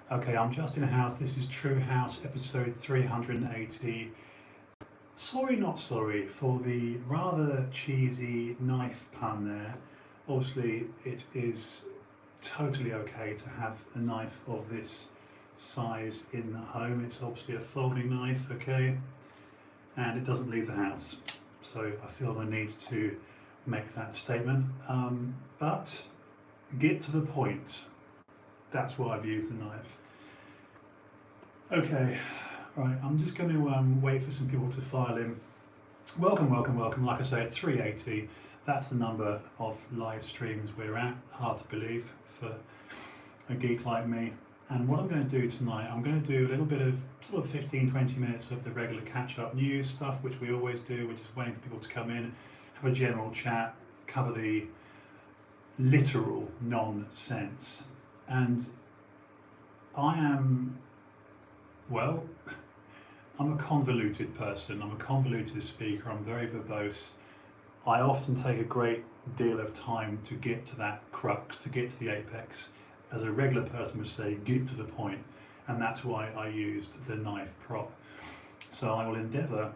Okay, I'm just in a house. This is TrueHouse episode 380. Sorry, not sorry for the rather cheesy knife pun there. Obviously, it is totally okay to have a knife of this size in the home. It's obviously a folding knife, okay? And it doesn't leave the house. So I feel the need to make that statement. But get to the point. That's why I've used the knife. Okay, right, I'm just going to wait for some people to file in. Welcome, welcome, welcome. Like I say, it's 380. That's the number of live streams we're at. Hard to believe for a geek like me. And what I'm going to do tonight, I'm going to do a little bit of sort of 15-20 minutes of the regular catch-up news stuff, which we always do. We're just waiting for people to come in, have a general chat, cover the literal nonsense. And I am, well, I'm a convoluted person. I'm a convoluted speaker. I'm very verbose. I often take a great deal of time to get to that crux, to get to the apex. As a regular person would say, get to the point. And that's why I used the knife prop. So I will endeavour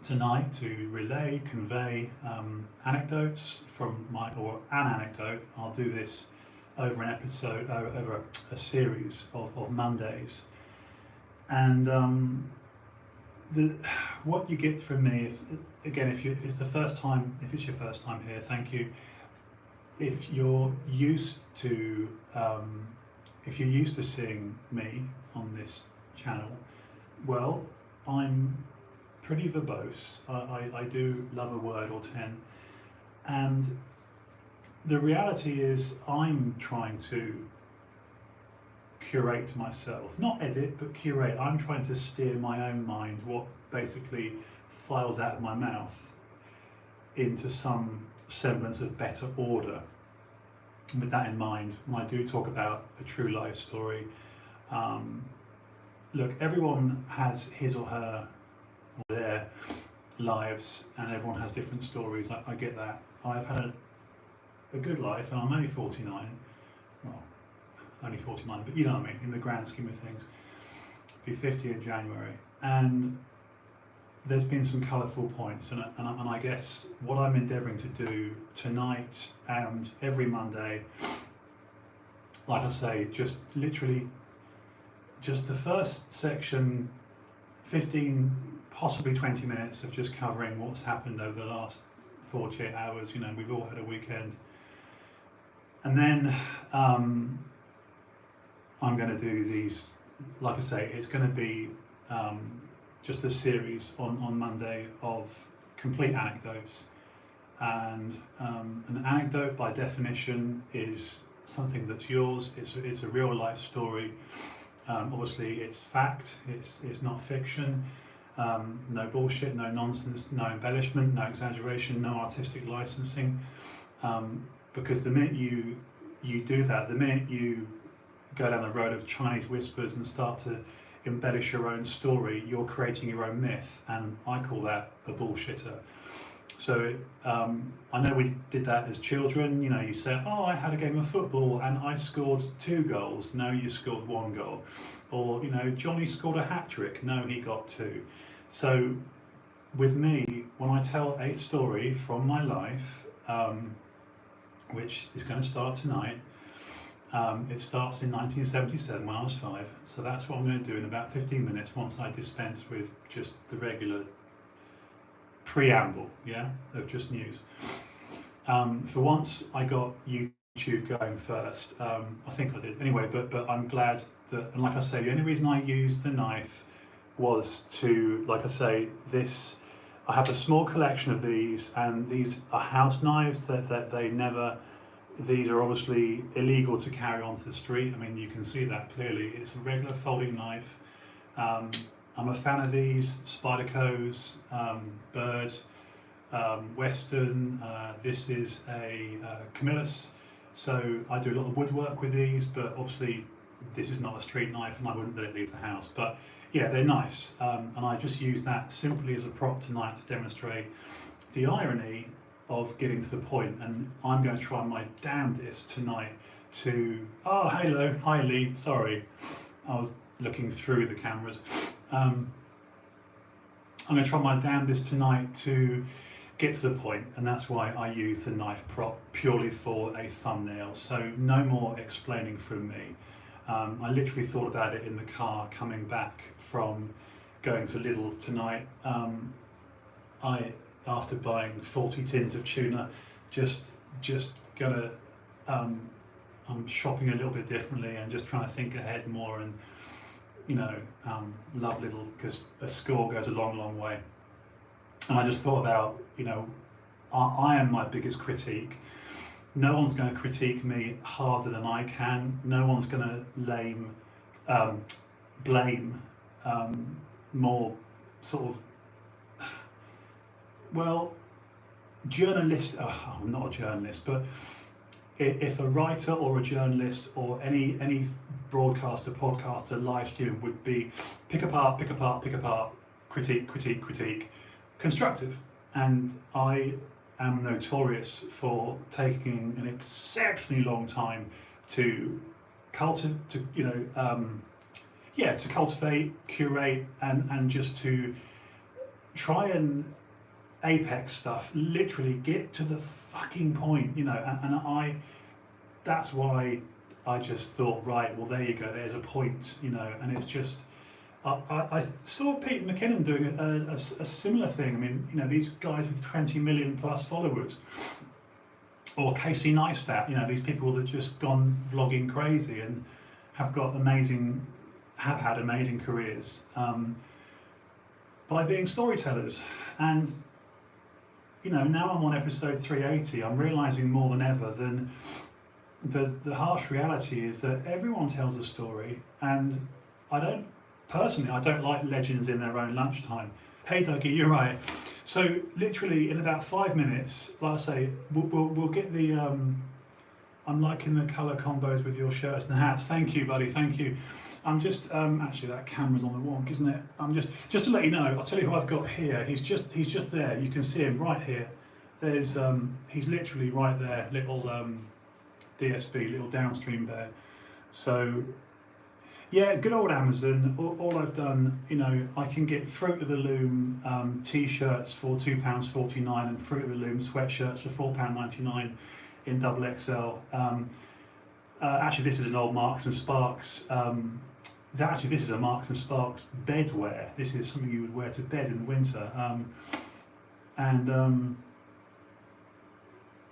tonight to relay, convey anecdotes from or an anecdote. I'll do this over an episode, over a series of Mondays. And what you get from me, if it's your first time here, thank you. If you're used to seeing me on this channel, well, I'm pretty verbose. I do love a word or 10, and the reality is I'm trying to curate myself, not edit, but curate. I'm trying to steer my own mind, what basically files out of my mouth, into some semblance of better order. And with that in mind, when I do talk about a true life story, look, everyone has his or her or their lives, and everyone has different stories. I get that. I've had a good life, and I'm only 49. Well, only 49, but you know what I mean, in the grand scheme of things. Be 50 in January, and there's been some colourful points, and I guess what I'm endeavouring to do tonight and every Monday, like I say, just literally just the first section, 15, possibly 20 minutes of just covering what's happened over the last 48 hours. You know, we've all had a weekend. And then I'm going to do these, like I say, it's going to be just a series on Monday of complete anecdotes. And an anecdote, by definition, is something that's yours. It's a real life story. Obviously, it's fact. It's not fiction. No bullshit, no nonsense, no embellishment, no exaggeration, no artistic licensing. Because the minute you do that, the minute you go down the road of Chinese whispers and start to embellish your own story, you're creating your own myth, and I call that a bullshitter. So I know we did that as children. You know, you said, oh, I had a game of football and I scored 2 goals. No, you scored 1 goal. Or, you know, Johnny scored a hat-trick. No, he got 2. So with me, when I tell a story from my life, which is going to start tonight, it starts in 1977 when I was 5. So that's what I'm going to do in about 15 minutes once I dispense with just the regular preamble, yeah, of just news. For once I got YouTube going first. I think I did anyway, but I'm glad that, and like I say, the only reason I used the knife was to, like I say, I have a small collection of these, and these are house knives that they never, these are obviously illegal to carry onto the street. I mean, you can see that clearly. It's a regular folding knife. I'm a fan of these, Spyderco's, Bird, Western. This is a Camillus, so I do a lot of woodwork with these, but obviously this is not a street knife and I wouldn't let it leave the house. But yeah, they're nice, and I just use that simply as a prop tonight to demonstrate the irony of getting to the point, and I'm going to try my damnedest tonight to, oh, hello, hi Lee, sorry, I was looking through the cameras. I'm going to try my damnedest tonight to get to the point, and that's why I use the knife prop purely for a thumbnail, so no more explaining from me. I literally thought about it in the car coming back from going to Lidl tonight. After buying 40 tins of tuna, just gonna, I'm shopping a little bit differently and just trying to think ahead more, and love Lidl because a score goes a long way. And I just thought about, I am my biggest critique. No one's going to critique me harder than I can. No one's going to blame more sort of, well, journalist. Oh, I'm not a journalist, but if a writer or a journalist or any broadcaster, podcaster, live stream would be pick apart, critique, constructive. And I am notorious for taking an exceptionally long time to cultivate, curate, and just to try and apex stuff, literally get to the fucking point, and that's why I just thought, right, well, there you go, there's a point, and it's just, I saw Peter McKinnon doing a similar thing. I mean, these guys with 20 million plus followers, or Casey Neistat, these people that just gone vlogging crazy and have had amazing careers by being storytellers. And now I'm on episode 380. I'm realizing more than ever than the harsh reality is that everyone tells a story, and Personally, I don't like legends in their own lunchtime. Hey Dougie, you're right. So literally in about 5 minutes, like I say, we'll get the, I'm liking the colour combos with your shirts and hats. Thank you, buddy, thank you. I'm just, actually that camera's on the wonk, isn't it? I'm just to let you know, I'll tell you who I've got here. He's just there, you can see him right here. There's, he's literally right there, little DSB, little downstream bear. So, yeah, good old Amazon. All I've done, I can get Fruit of the Loom t-shirts for £2.49 and Fruit of the Loom sweatshirts for £4.99 in XXL. Actually, this is an old Marks and Sparks. This is a Marks and Sparks bedwear. This is something you would wear to bed in the winter.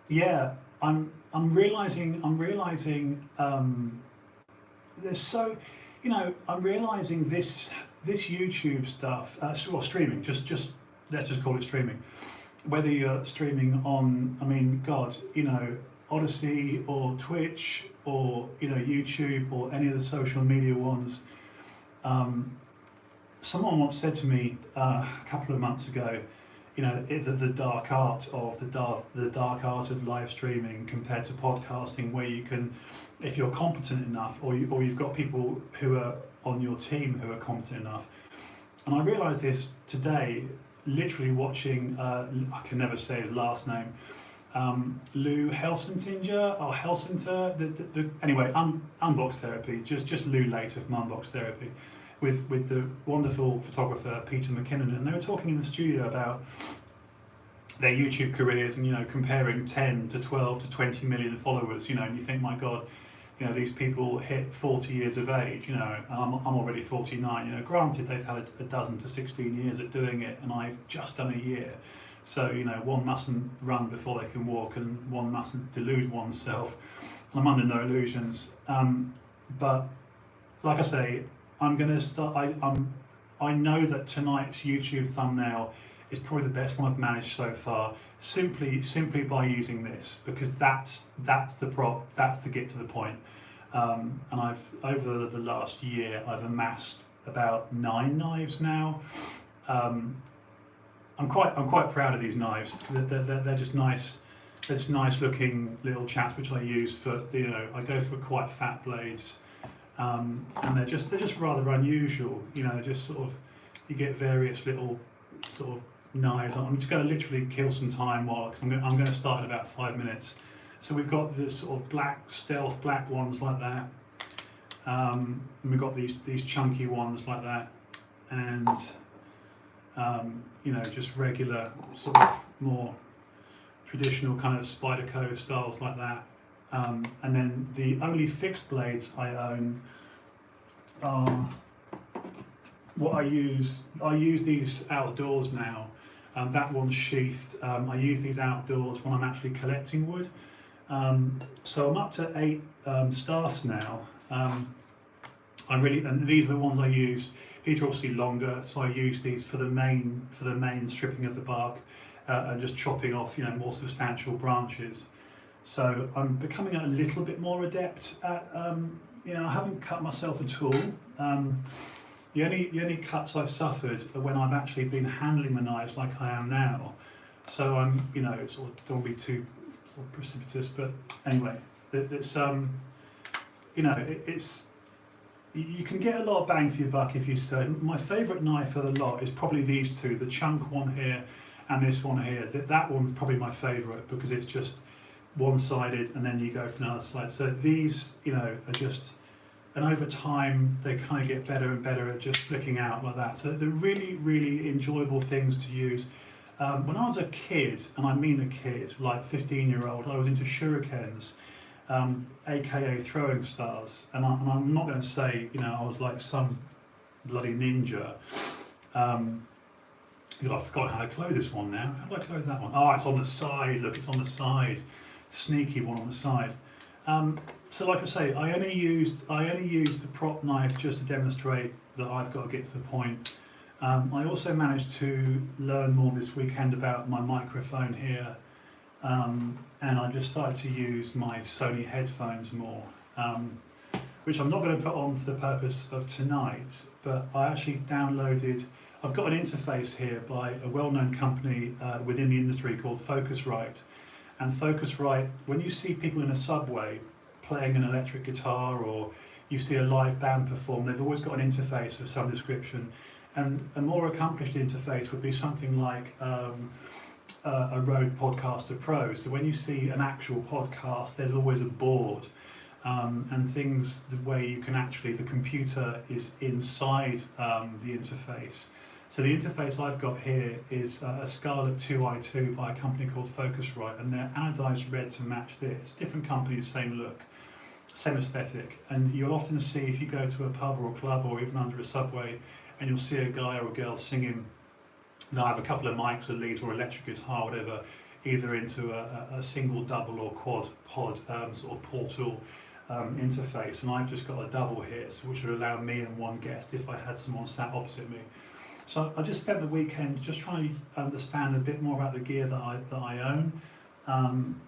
Yeah, I'm realizing there's so. I'm realizing this YouTube stuff, or streaming, just let's just call it streaming. Whether you're streaming on, Odyssey or Twitch or YouTube or any of the social media ones. Someone once said to me a couple of months ago, the dark art of the dark art of live streaming compared to podcasting, where you can, if you're competent enough, or you've got people who are on your team who are competent enough. And I realised this today, literally watching, I can never say his last name, Lou Helsintinger or Helsinter. Anyway, Unbox Therapy. Just Lou later from Unbox Therapy. With the wonderful photographer Peter McKinnon, and they were talking in the studio about their YouTube careers and comparing 10 to 12 to 20 million followers, and you think, my God, these people hit 40 years of age, and I'm already 49. Granted, they've had a dozen to 16 years at doing it, and I've just done a year. So one mustn't run before they can walk, and one mustn't delude oneself. And I'm under no illusions. But like I say, I'm going to start. I know that tonight's YouTube thumbnail is probably the best one I've managed so far, simply by using this, because that's the prop, that's the get to the point. And I've, over the last year, I've amassed about 9 knives now. I'm quite proud of these knives. They're just nice. They're just nice looking little chaps, which I use for I go for quite fat blades. And they're just rather unusual, just sort of, you get various little sort of knives. I'm just going to literally kill some time because I'm going to start in about 5 minutes, So we've got this sort of black, stealth black ones like that. And we've got these chunky ones like that. And, you know, just regular sort of more traditional kind of Spyderco styles like that. And then the only fixed blades I own are what I use these outdoors now. That one's sheathed. I use these outdoors when I'm actually collecting wood. So I'm up to 8 staffs now. And these are the ones I use. These are obviously longer, so I use these for the main stripping of the bark and just chopping off, you know, more substantial branches. So I'm becoming a little bit more adept at, you know, I haven't cut myself at all. The only cuts I've suffered are when I've actually been handling the knives like I am now. So I'm, you know, sort of, don't want to be too sort of precipitous, but anyway, it's you know, it's, you can get a lot of bang for your buck if you say. My favourite knife of the lot is probably these two, the chunk one here and this one here. That one's probably my favourite because it's just one-sided and then you go from the other side. So these, you know, are just, and over time they kind of get better and better at just flicking out like that. So they're really, really enjoyable things to use. When I was a kid, and I mean a kid, like 15-year-old, I was into shurikens, aka throwing stars, and I'm not going to say, you know, I was like some bloody ninja. I've forgotten how to close this one now. How do I close that one? Oh, it's on the side. Look, it's on the side. Sneaky one on the side. So like I say, I only used the prop knife just to demonstrate that I've got to get to the point. I also managed to learn more this weekend about my microphone here, and I just started to use my Sony headphones more, which I'm not going to put on for the purpose of tonight, but I actually downloaded, I've got an interface here by a well-known company within the industry called Focusrite. And Focusrite, when you see people in a subway playing an electric guitar, or you see a live band perform, they've always got an interface of some description. And a more accomplished interface would be something like a Rode Podcaster Pro. So when you see an actual podcast, there's always a board and things, the way you can actually, the computer is inside the interface. So the interface I've got here is a Scarlett 2i2 by a company called Focusrite, and they're anodized red to match this. Different companies, same look, same aesthetic. And you'll often see, if you go to a pub or a club or even under a subway, and you'll see a guy or a girl singing, they'll have a couple of mics, a lead or electric guitar, whatever, either into a single, double or quad pod sort of portal interface. And I've just got a double here, so which would allow me and one guest if I had someone sat opposite me. So I just spent the weekend just trying to understand a bit more about the gear that I own,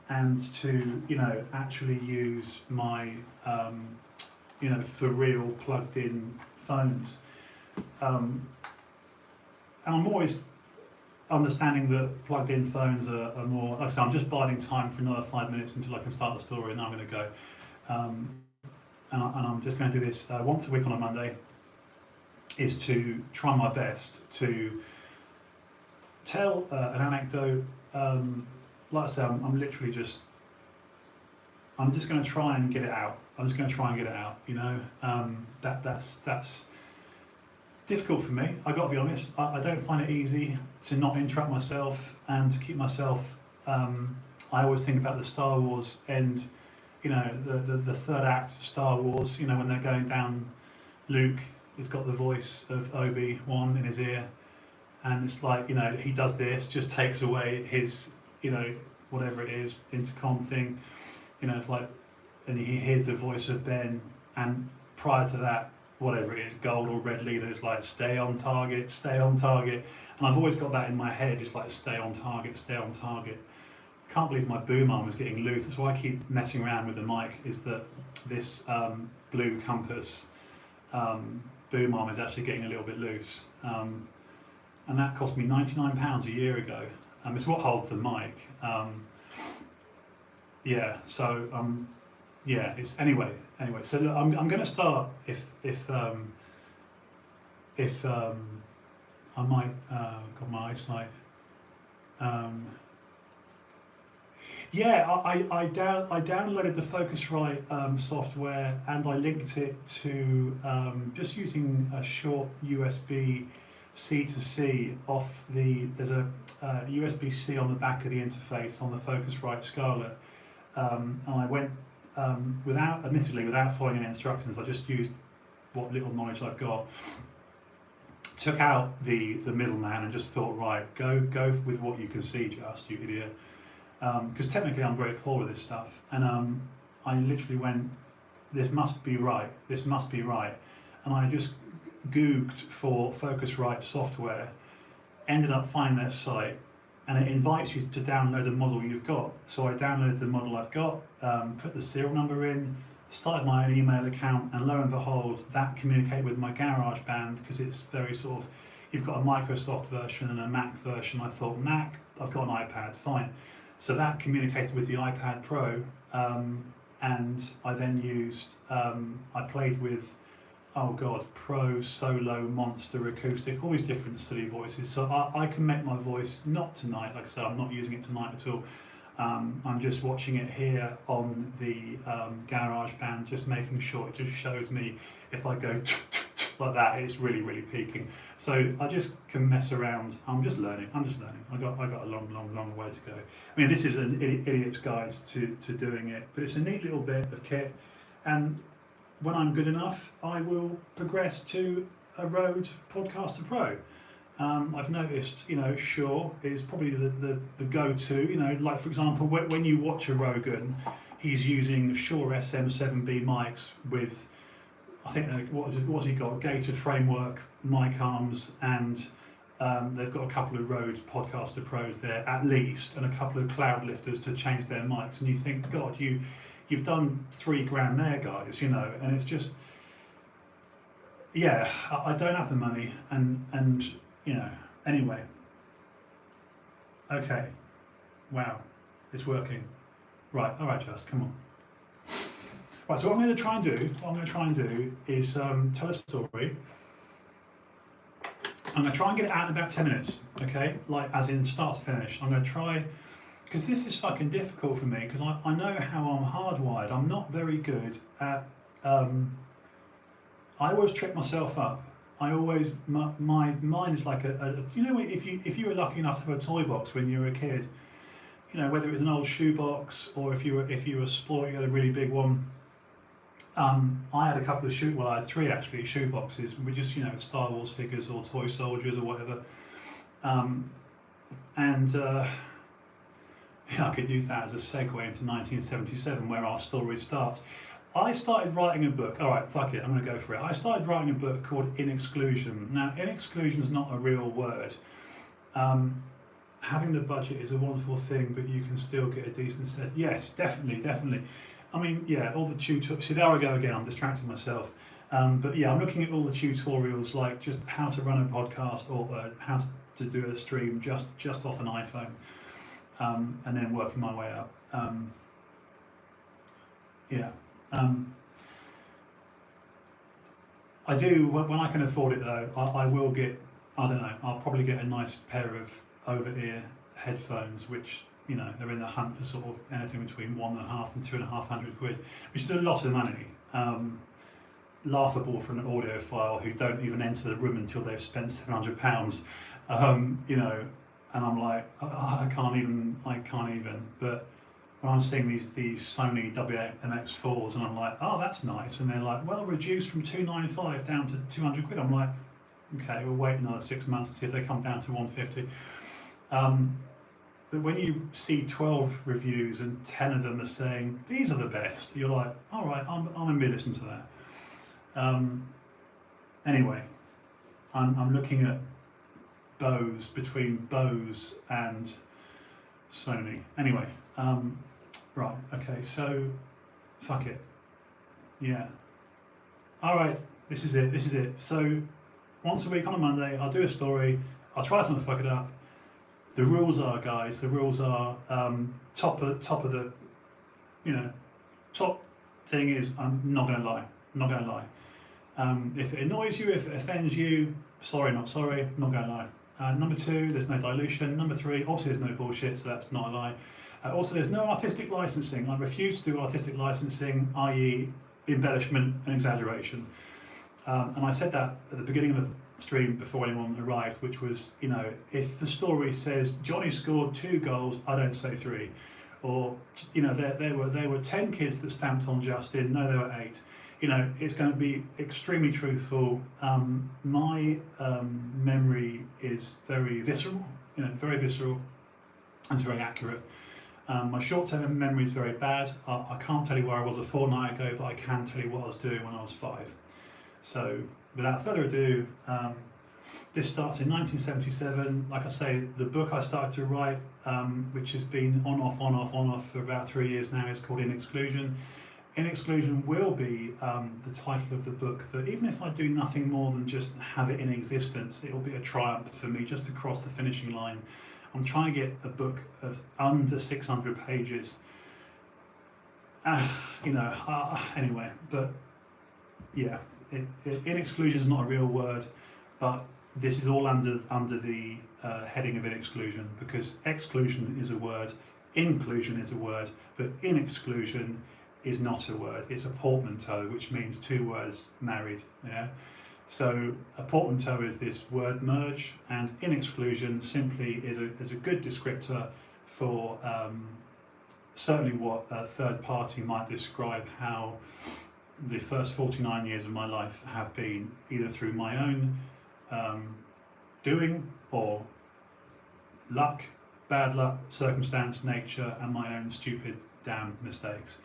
and to, you know, actually use my you know, for real plugged in phones. And I'm always understanding that plugged in phones are more, like I said, I'm just biding time for another 5 minutes until I can start the story, and then I'm going to go. And I'm just going to do this once a week on a Monday, is to try my best to tell an anecdote. Like I said, I'm literally just, I'm just going to try and get it out. I'm just going to try and get it out, you know. That's difficult for me. I got to be honest. I don't find it easy to not interrupt myself and to keep myself. I always think about the Star Wars end, you know, the third act of Star Wars. You know, when they're going down, Luke has got the voice of Obi-Wan in his ear, and it's like, you know, he does this, just takes away his, you know, whatever it is, intercom thing. You know, it's like, and he hears the voice of Ben, and prior to that, whatever it is, gold or red leader, is like, stay on target, stay on target. And I've always got that in my head, it's like, stay on target, stay on target. I can't believe my boom arm is getting loose. That's why I keep messing around with the mic, is that this Blue Compass boom arm is actually getting a little bit loose. And that cost me £99 a year ago. It's what holds the mic. Yeah, so yeah, it's anyway. So look, I'm going to start if I might got my eyesight. Yeah, I downloaded the Focusrite software, and I linked it to just using a short USB C to C off there's a USB C on the back of the interface on the Focusrite Scarlett, and I went admittedly without following any instructions. I just used what little knowledge I've got, took out the middleman, and just thought, right, go with what you can see, just, you idiot. Because technically I'm very poor with this stuff, and I literally went, this must be right, and I just googled for Focusrite software, ended up finding their site, and it invites you to download the model you've got. So I downloaded the model I've got, put the serial number in, started my own email account, and lo and behold, that communicated with my GarageBand, because it's very sort of, you've got a Microsoft version and a Mac version. I thought, Mac, I've got an iPad, fine. So that communicated with the iPad Pro, and I then used, I played with, oh God, Pro, Solo, Monster, Acoustic, all these different silly voices. So I can make my voice, not tonight, like I said, I'm not using it tonight at all. I'm just watching it here on the GarageBand, just making sure it just shows me if I go like that, it's really, really peaking. So I just can mess around. I'm just learning. I got a long way to go. I mean, this is an idiot's guide to doing it, but it's a neat little bit of kit. And when I'm good enough, I will progress to a Rode Podcaster Pro. I've noticed, Shure is probably the go-to. Like for example, when you watch a Rogan, he's using Shure SM7B mics with, I think, what's he got? Gated framework mic arms, and they've got a couple of Rode Podcaster Pros there at least, and a couple of cloud lifters to change their mics. And you think, God, you've done $3,000 there, guys, and it's just, yeah, I don't have the money, and anyway. Okay, wow, it's working. Right, all right, Just, come on. Right, so what I'm going to try and do is tell a story. I'm going to try and get it out in about 10 minutes, okay? Like, as in start to finish. I'm going to try, because this is fucking difficult for me, because I know how I'm hardwired. I'm not very good at, I always trip myself up. My mind is like if you were lucky enough to have a toy box when you were a kid, whether it was an old shoebox, or if you were sport, you had a really big one. I had a couple of I had 3 actually shoe boxes with just Star Wars figures or toy soldiers or whatever, I could use that as a segue into 1977, where our story starts. I started writing a book. All right, fuck it, I'm going to go for it. I started writing a book called In Exclusion. Now, in exclusion is not a real word. Having the budget is a wonderful thing, but you can still get a decent set. Yes, definitely. I mean, yeah, all the tutorials. See, there I go again. I'm distracting myself. But yeah, I'm looking at all the tutorials, like just how to run a podcast, or how to do a stream just off an iPhone, and then working my way up. I do, when I can afford it though, I will get, I don't know, I'll probably get a nice pair of over-ear headphones, which, they're in the hunt for sort of anything between £1,500 and £2,500, which is a lot of money. Laughable for an audiophile who don't even enter the room until they've spent £700, and I'm like, I can't even, but when I'm seeing these Sony WMX4s, and I'm like, oh, that's nice, and they're like, well, reduced from 295 down to 200 quid. I'm like, okay, we'll wait another 6 months to see if they come down to 150. But when you see 12 reviews and 10 of them are saying these are the best, you're like, all right, I'm gonna be listening to that. Anyway, I'm looking at between Bose and Sony. Anyway. Right, okay, so fuck it. Yeah. Alright, this is it. So once a week on a Monday, I'll do a story, I'll try to fuck it up. The rules are, guys, top of the, top thing is, I'm not gonna lie. If it annoys you, if it offends you, sorry, not sorry, not gonna Number 2, there's no dilution. Number 3, obviously there's no bullshit, so that's not a lie. Also, there's no artistic licensing. I refuse to do artistic licensing, i.e. embellishment and exaggeration. And I said that at the beginning of the stream before anyone arrived, which was, you know, if the story says Johnny scored 2 goals, I don't say 3. Or, you know, there were 10 kids that stamped on Justin, no, there were 8. You know, it's going to be extremely truthful. My memory is very visceral, you know, very visceral, and it's very accurate. My short-term memory is very bad. I can't tell you where I was a fortnight ago, but I can tell you what I was doing when I was 5. So, without further ado, this starts in 1977. Like I say, the book I started to write, which has been on off for about 3 years now, is called In Exclusion. In Exclusion will be the title of the book that, even if I do nothing more than just have it in existence, it will be a triumph for me just to cross the finishing line. I'm trying to get a book of under 600 pages. You know, anyway, but yeah, in exclusion is not a real word, but this is all under the heading of in exclusion, because exclusion is a word, inclusion is a word, but in exclusion is not a word. It's a portmanteau, which means 2 words married. Yeah. So a portmanteau is this word merge, and in exclusion simply is a good descriptor for certainly what a third party might describe how the first 49 years of my life have been, either through my own doing or luck, bad luck, circumstance, nature, and my own stupid damn mistakes.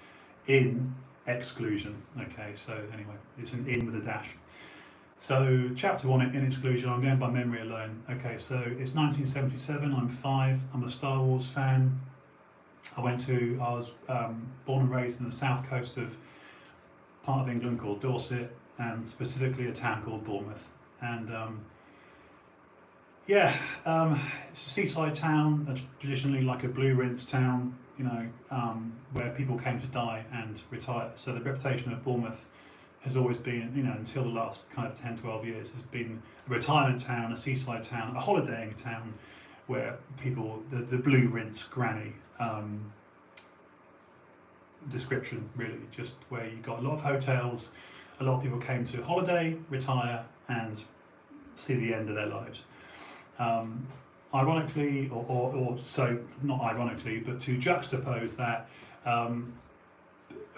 In exclusion. Okay, so anyway, it's an in with a dash. So chapter 1 in exclusion, I'm going by memory alone. Okay, so it's 1977, I'm 5, I'm a Star Wars fan. I was born and raised in the south coast of part of England called Dorset, and specifically a town called Bournemouth. And it's a seaside town, traditionally like a blue rinse town, you know, where people came to die and retire. So the reputation of Bournemouth has always been, you know, until the last kind of 10, 12 years, has been a retirement town, a seaside town, a holidaying town, where people, the blue rinse granny description, really, just where you got a lot of hotels, a lot of people came to holiday, retire, and see the end of their lives. Ironically, or so not ironically, but to juxtapose that,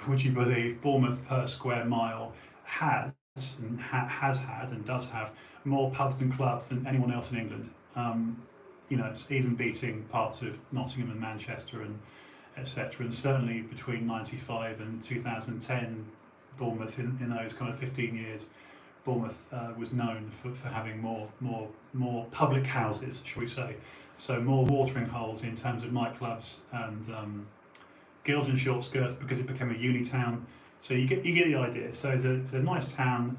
would you believe Bournemouth per square mile has had and does have more pubs and clubs than anyone else in England. You know, it's even beating parts of Nottingham and Manchester and etc. And certainly between 95 and 2010, Bournemouth in those kind of 15 years, Bournemouth was known for having more public houses, shall we say. So more watering holes in terms of nightclubs and girls in short skirts, because it became a uni town. So you get the idea. So it's a nice town,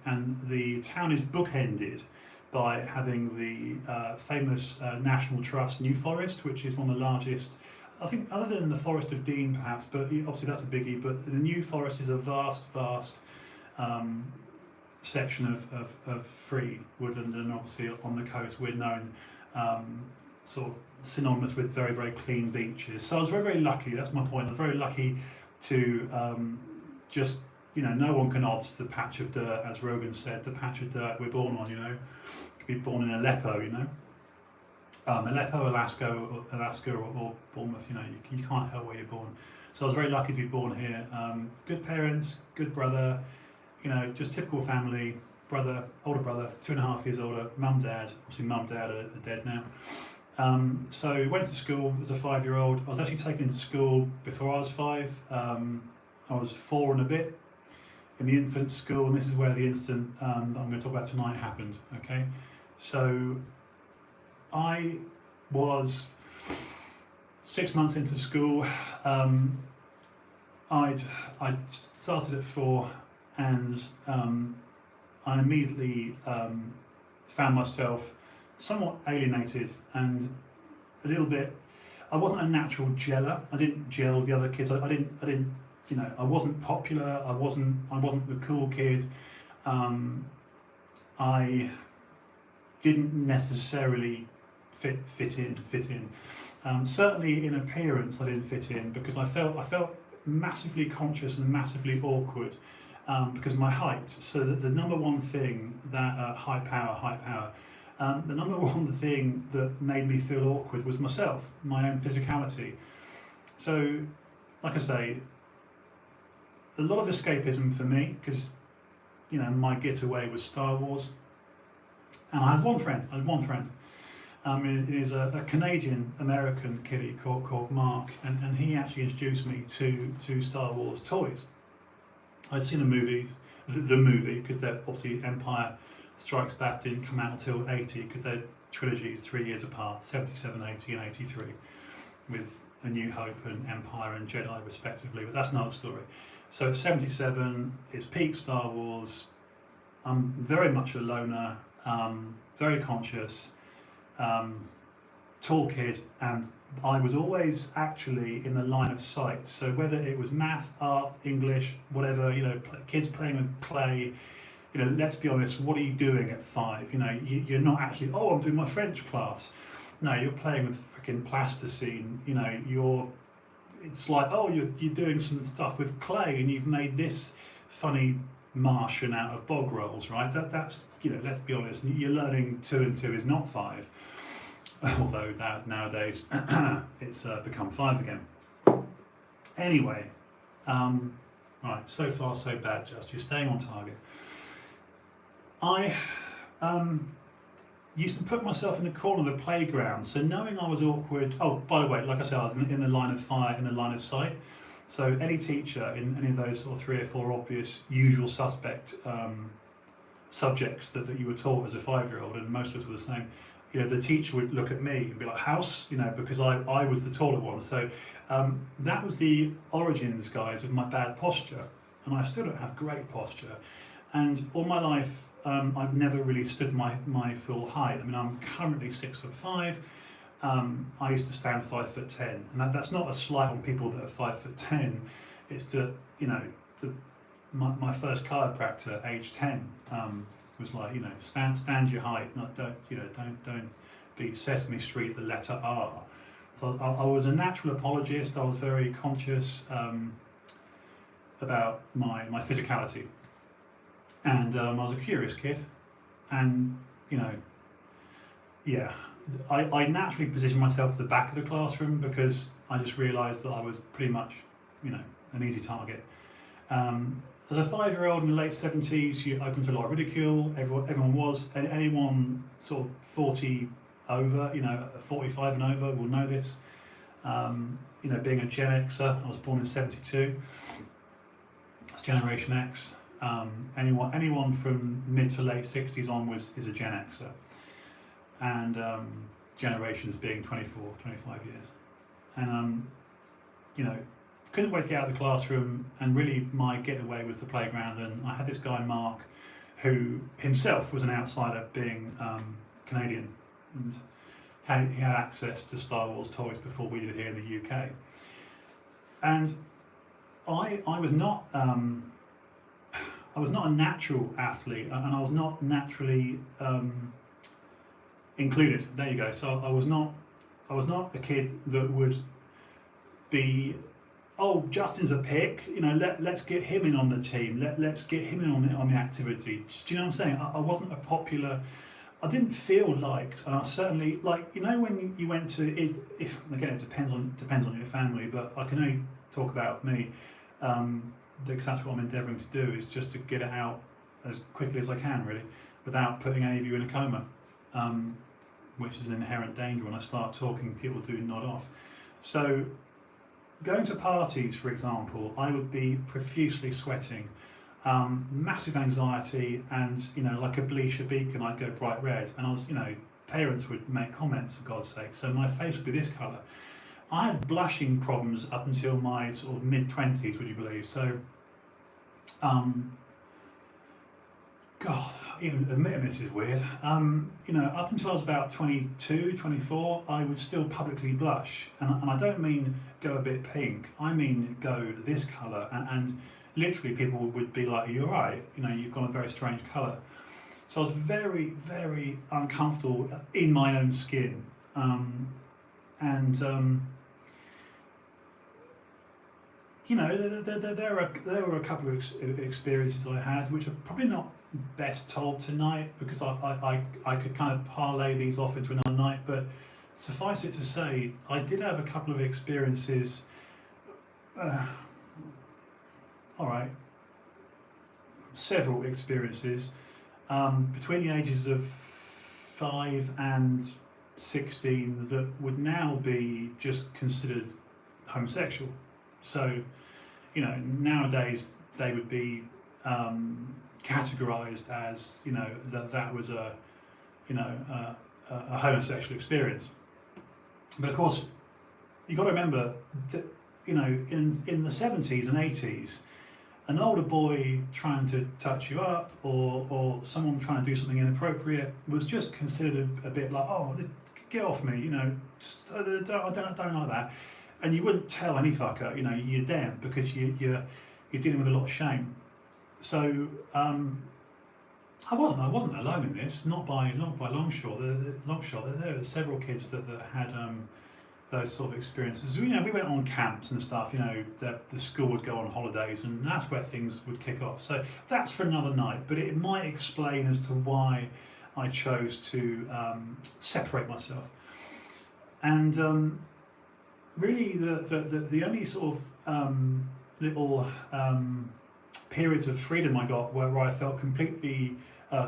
and the town is bookended by having the famous National Trust New Forest, which is one of the largest, I think, other than the Forest of Dean perhaps, but obviously that's a biggie. But the New Forest is a vast section of free woodland, and obviously on the coast we're known sort of synonymous with very, very clean beaches. So I was very, very lucky. That's my point. I was very lucky to just, you know, no one can odds the patch of dirt, as Rogan said, the patch of dirt we're born on. You know, you could be born in Aleppo, you know, Aleppo, Alaska, or Bournemouth. You know, you can't help where you're born. So I was very lucky to be born here. Good parents, good brother. You know, just typical family. Brother, older brother, 2.5 years older. Mum, dad. Obviously, mum, dad are dead now. So went to school as a 5-year-old. I was actually taken into school before I was 5. I was 4 and a bit in the infant school, and this is where the incident that I'm going to talk about tonight happened. Okay, so I was 6 months into school. I'd started at 4, and I immediately found myself somewhat alienated and a little bit. I wasn't a natural geller. I didn't gel with the other kids. I didn't. You know, I wasn't popular. I wasn't the cool kid. I didn't necessarily fit in. Certainly in appearance, I didn't fit in because I felt massively conscious and massively awkward because of my height. So the number one thing that high power. The number one thing that made me feel awkward was myself, my own physicality. So, like I say, a lot of escapism for me because, you know, my getaway was Star Wars, and I had one friend. It is a Canadian-American kiddie called Mark, and he actually introduced me to Star Wars toys. I'd seen the movie, because they're obviously Empire Strikes Back didn't come out until 80, because their trilogy is 3 years apart, 77, 80 and 83, with A New Hope and Empire and Jedi respectively, but that's another story. So 77 is peak Star Wars. I'm very much a loner, very conscious, tall kid, and I was always actually in the line of sight. So whether it was math, art, English, whatever, you know, kids playing with clay, you know, let's be honest, what are you doing at 5? You know, you're not actually, oh, I'm doing my French class. No, you're playing with freaking plasticine. You know, it's like, oh, you're doing some stuff with clay and you've made this funny Martian out of bog rolls, right? That's, you know, let's be honest, you're learning 2 and 2 is not 5. Although nowadays it's become 5 again. Anyway, right, so far so bad, Just. You're staying on target. I used to put myself in the corner of the playground, so knowing I was awkward. Oh, by the way, like I said, I was in the line of fire, in the line of sight. So any teacher in any of those sort of 3 or 4 obvious usual suspect subjects that you were taught as a 5-year-old, and most of us were the same, you know, the teacher would look at me and be like, House, you know, because I was the taller one. So that was the origins, guys, of my bad posture, and I still don't have great posture. And all my life, I've never really stood my full height. I mean, I'm currently 6'5". I used to stand 5'10", and that's not a slight on people that are 5'10". It's that, you know, my first chiropractor, age 10, was like, you know, stand your height, don't be Sesame Street, the letter R. So I was a natural apologist. I was very conscious about my physicality. And I was a curious kid, and, you know, yeah, I naturally positioned myself to the back of the classroom because I just realised that I was pretty much, you know, an easy target. As a 5-year-old in the late 70s, you're open to a lot of ridicule. Everyone was, and anyone sort of 40 over, you know, 45 and over will know this. You know, being a Gen Xer, I was born in 72. That's Generation X. Anyone from mid to late 60s onwards is a Gen Xer, and generations being 24, 25 years. And you know, couldn't wait to get out of the classroom, and really my getaway was the playground. And I had this guy Mark, who himself was an outsider, being Canadian, and he had access to Star Wars toys before we did here in the UK. And I was not a natural athlete, and I was not naturally included. There you go. So I was not a kid that would be, oh, Justin's a pick, you know, let's get him in on the team, let's get him in on the activity. Do you know what I'm saying? I wasn't a popular, I didn't feel liked, and I certainly, like, you know, when you went to it, if again it depends on your family, but I can only talk about me, because that's what I'm endeavouring to do, is just to get it out as quickly as I can, really, without putting any of you in a coma, which is an inherent danger. When I start talking, people do nod off. So going to parties, for example, I would be profusely sweating, massive anxiety, and, you know, like a bleacher beacon, I'd go bright red, and I was, you know, parents would make comments, for God's sake, so my face would be this colour. I had blushing problems up until my sort of mid-20s, would you believe? So, God, even admitting this is weird. You know, up until I was about 22, 24, I would still publicly blush. And I don't mean go a bit pink, I mean go this colour. And literally people would be like, are you alright? You know, you've got a very strange colour. So I was very, very uncomfortable in my own skin. And you know, there were a couple of experiences I had which are probably not best told tonight, because I could kind of parlay these off into another night. But suffice it to say, I did have a couple of experiences. All right, several experiences between the ages of 5 and 16 that would now be just considered homosexual. So, you know, nowadays they would be categorized as, you know, that was a, you know, a homosexual experience. But of course, you've got to remember that, you know, in the 70s and 80s, an older boy trying to touch you up, or someone trying to do something inappropriate, was just considered a bit like, oh, get off me, you know, just, I don't like that. And you wouldn't tell any fucker, you know, you're damned, because you're dealing with a lot of shame. So I wasn't alone in this, not by long shot. There were several kids that had those sort of experiences. You know, we went on camps and stuff. You know, the school would go on holidays, and that's where things would kick off. So that's for another night. But it might explain as to why I chose to separate myself. And really, the only sort of little periods of freedom I got where I felt completely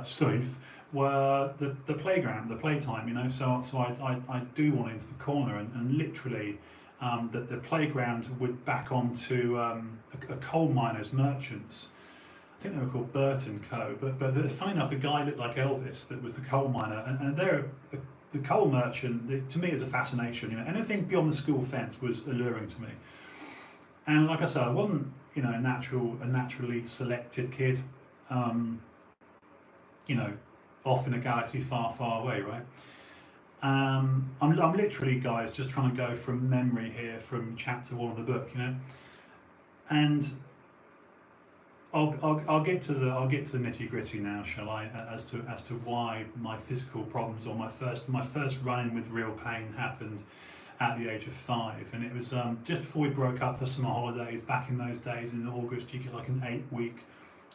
safe were the playground, the playtime, you know. So I do want into the corner, and literally the playground would back onto a coal miners' merchants. I think they were called Bert and Co. But funny enough, the guy looked like Elvis that was the coal miner, and they're the coal merchant. To me, is a fascination. You know, anything beyond the school fence was alluring to me. And like I said, I wasn't, you know, a naturally selected kid. You know, off in a galaxy far, far away, right? I'm literally, guys, just trying to go from memory here, from chapter 1 of the book, you know, and I'll get to the nitty gritty now, shall I? As to why my physical problems, or my first run-in with real pain, happened at the age of 5, and it was just before we broke up for summer holidays. Back in those days, in August, you get like an 8-week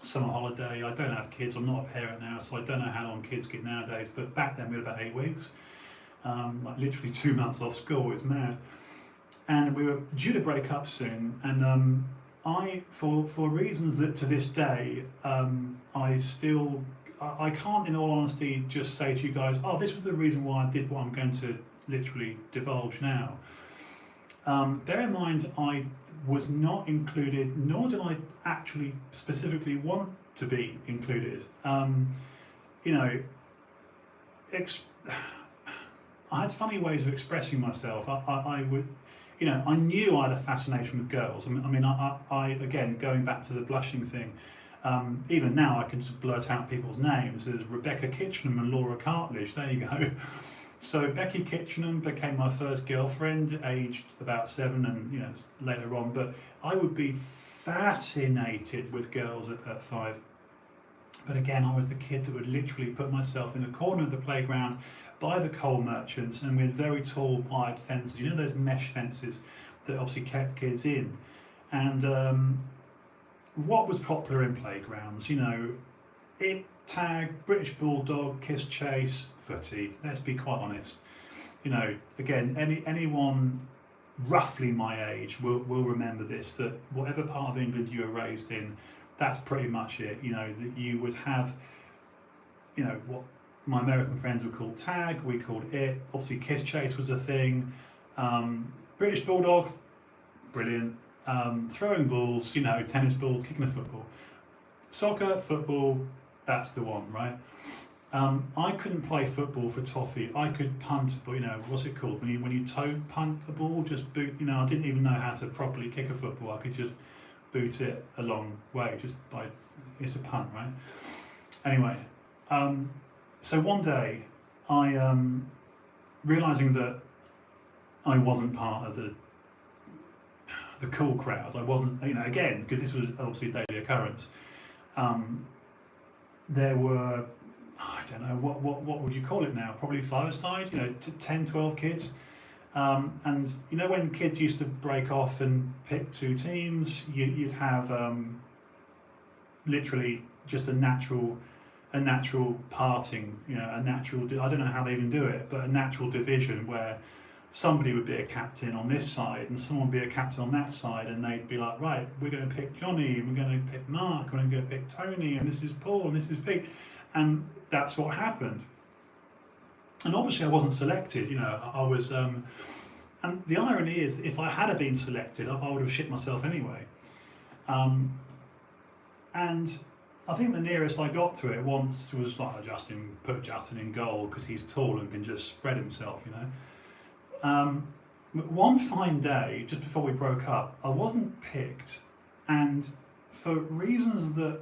summer holiday. I don't have kids, I'm not a parent now, so I don't know how long kids get nowadays, but back then we had about 8 weeks, like literally 2 months off school. It's mad. And we were due to break up soon, and I, for reasons that to this day, I can't, in all honesty, just say to you guys, oh, this was the reason why I did what I'm going to literally divulge now. Bear in mind, I was not included, nor did I actually specifically want to be included. You know, I had funny ways of expressing myself. I would, you know, I knew I had a fascination with girls. I mean, again, going back to the blushing thing, even now I can just blurt out people's names. There's Rebecca Kitchenham and Laura Cartledge. There you go. So Becky Kitchenham became my first girlfriend, aged about 7, and, you know, later on. But I would be fascinated with girls at 5. But again, I was the kid that would literally put myself in the corner of the playground by the coal merchants, and we had very tall, wide fences. You know, those mesh fences that obviously kept kids in. And what was popular in playgrounds? You know, tag, British Bulldog, kiss chase, footy. Let's be quite honest. You know, again, anyone roughly my age will remember this, that whatever part of England you were raised in, that's pretty much it. You know, that you would have, you know, what my American friends would call tag, we called it. Obviously, kiss chase was a thing. British Bulldog, brilliant. Throwing balls, you know, tennis balls, kicking a football. Soccer, football, that's the one, right? I couldn't play football for toffee. I could punt, but, you know, what's it called? When you toe punt a ball, just boot, you know, I didn't even know how to properly kick a football. I could just boot it a long way, just by, it's a punt, right? Anyway, so one day, I, realising that I wasn't part of the cool crowd, I wasn't, you know, again, because this was obviously a daily occurrence, there were I don't know, what would you call it now? Probably five-a-side, 10, 12 kids. And when kids used to break off and pick two teams, you'd have literally just a natural parting, a natural, I don't know how they even do it, but a natural division where somebody would be a captain on this side and someone would be a captain on that side, and they'd be like, right, we're going to pick Johnny, we're going to pick Mark, we're going to pick Tony, and this is Paul, and this is Pete. And that's what happened. And obviously I wasn't selected, I was, and the irony is that if I had been selected, I would have shit myself anyway. And I think the nearest I got to it once was like put Justin in goal because he's tall and can just spread himself, One fine day, just before we broke up, I wasn't picked, and for reasons that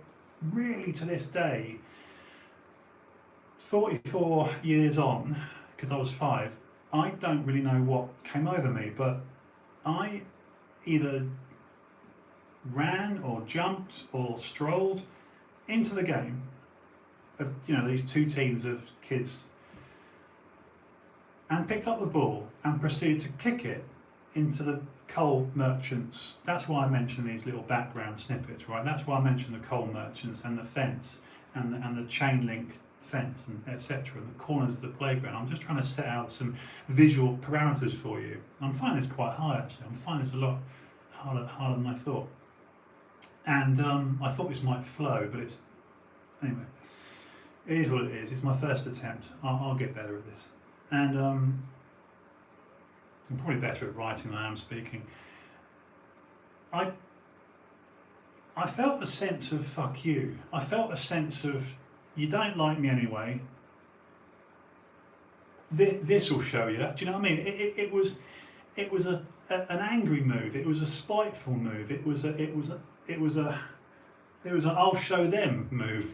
really to this day, 44 years on, because I was 5, I don't really know what came over me, but I either ran or jumped or strolled into the game of these two teams of kids and picked up the ball and proceeded to kick it into the coal merchants. That's why I mentioned these little background snippets, right? That's why I mentioned the coal merchants and the fence and the chain link fence and etc. and the corners of the playground. I'm just trying to set out some visual parameters for you. I'm finding this quite hard actually. I'm finding this a lot harder than I thought. And I thought this might flow, but anyway, it is what it is. It's my first attempt. I'll get better at this. And I'm probably better at writing than I am speaking. I felt a sense of fuck you. I felt a sense of, you don't like me anyway. This will show you. Do you know what I mean? It was an angry move. It was a spiteful move. It was a I'll show them move.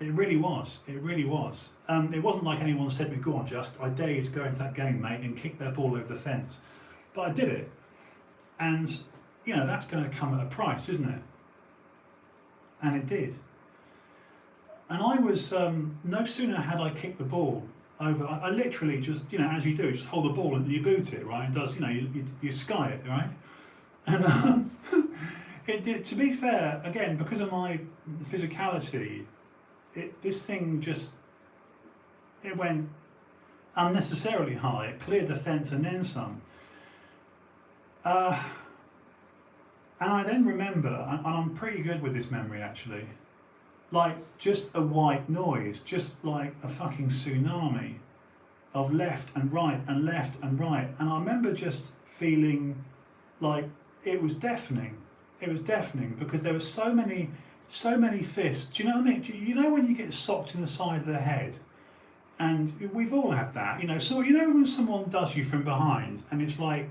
It really was. It really was. It wasn't like anyone said to me, go on, I dare you to go into that game, mate, and kick their ball over the fence. But I did it. And, that's going to come at a price, isn't it? And it did. And I was, no sooner had I kicked the ball over, I literally just, as you do, just hold the ball and you boot it, right? It does, you sky it, right? And it did, to be fair, again, because of my physicality, this thing it went unnecessarily high. It cleared the fence and then some. And I then remember, and I'm pretty good with this memory actually, like just a white noise, just like a fucking tsunami of left and right and left and right. And I remember just feeling like it was deafening. It was deafening because there were so many fists. Do you know what I mean? You know when you get socked in the side of the head? And we've all had that, So when someone does you from behind and it's like,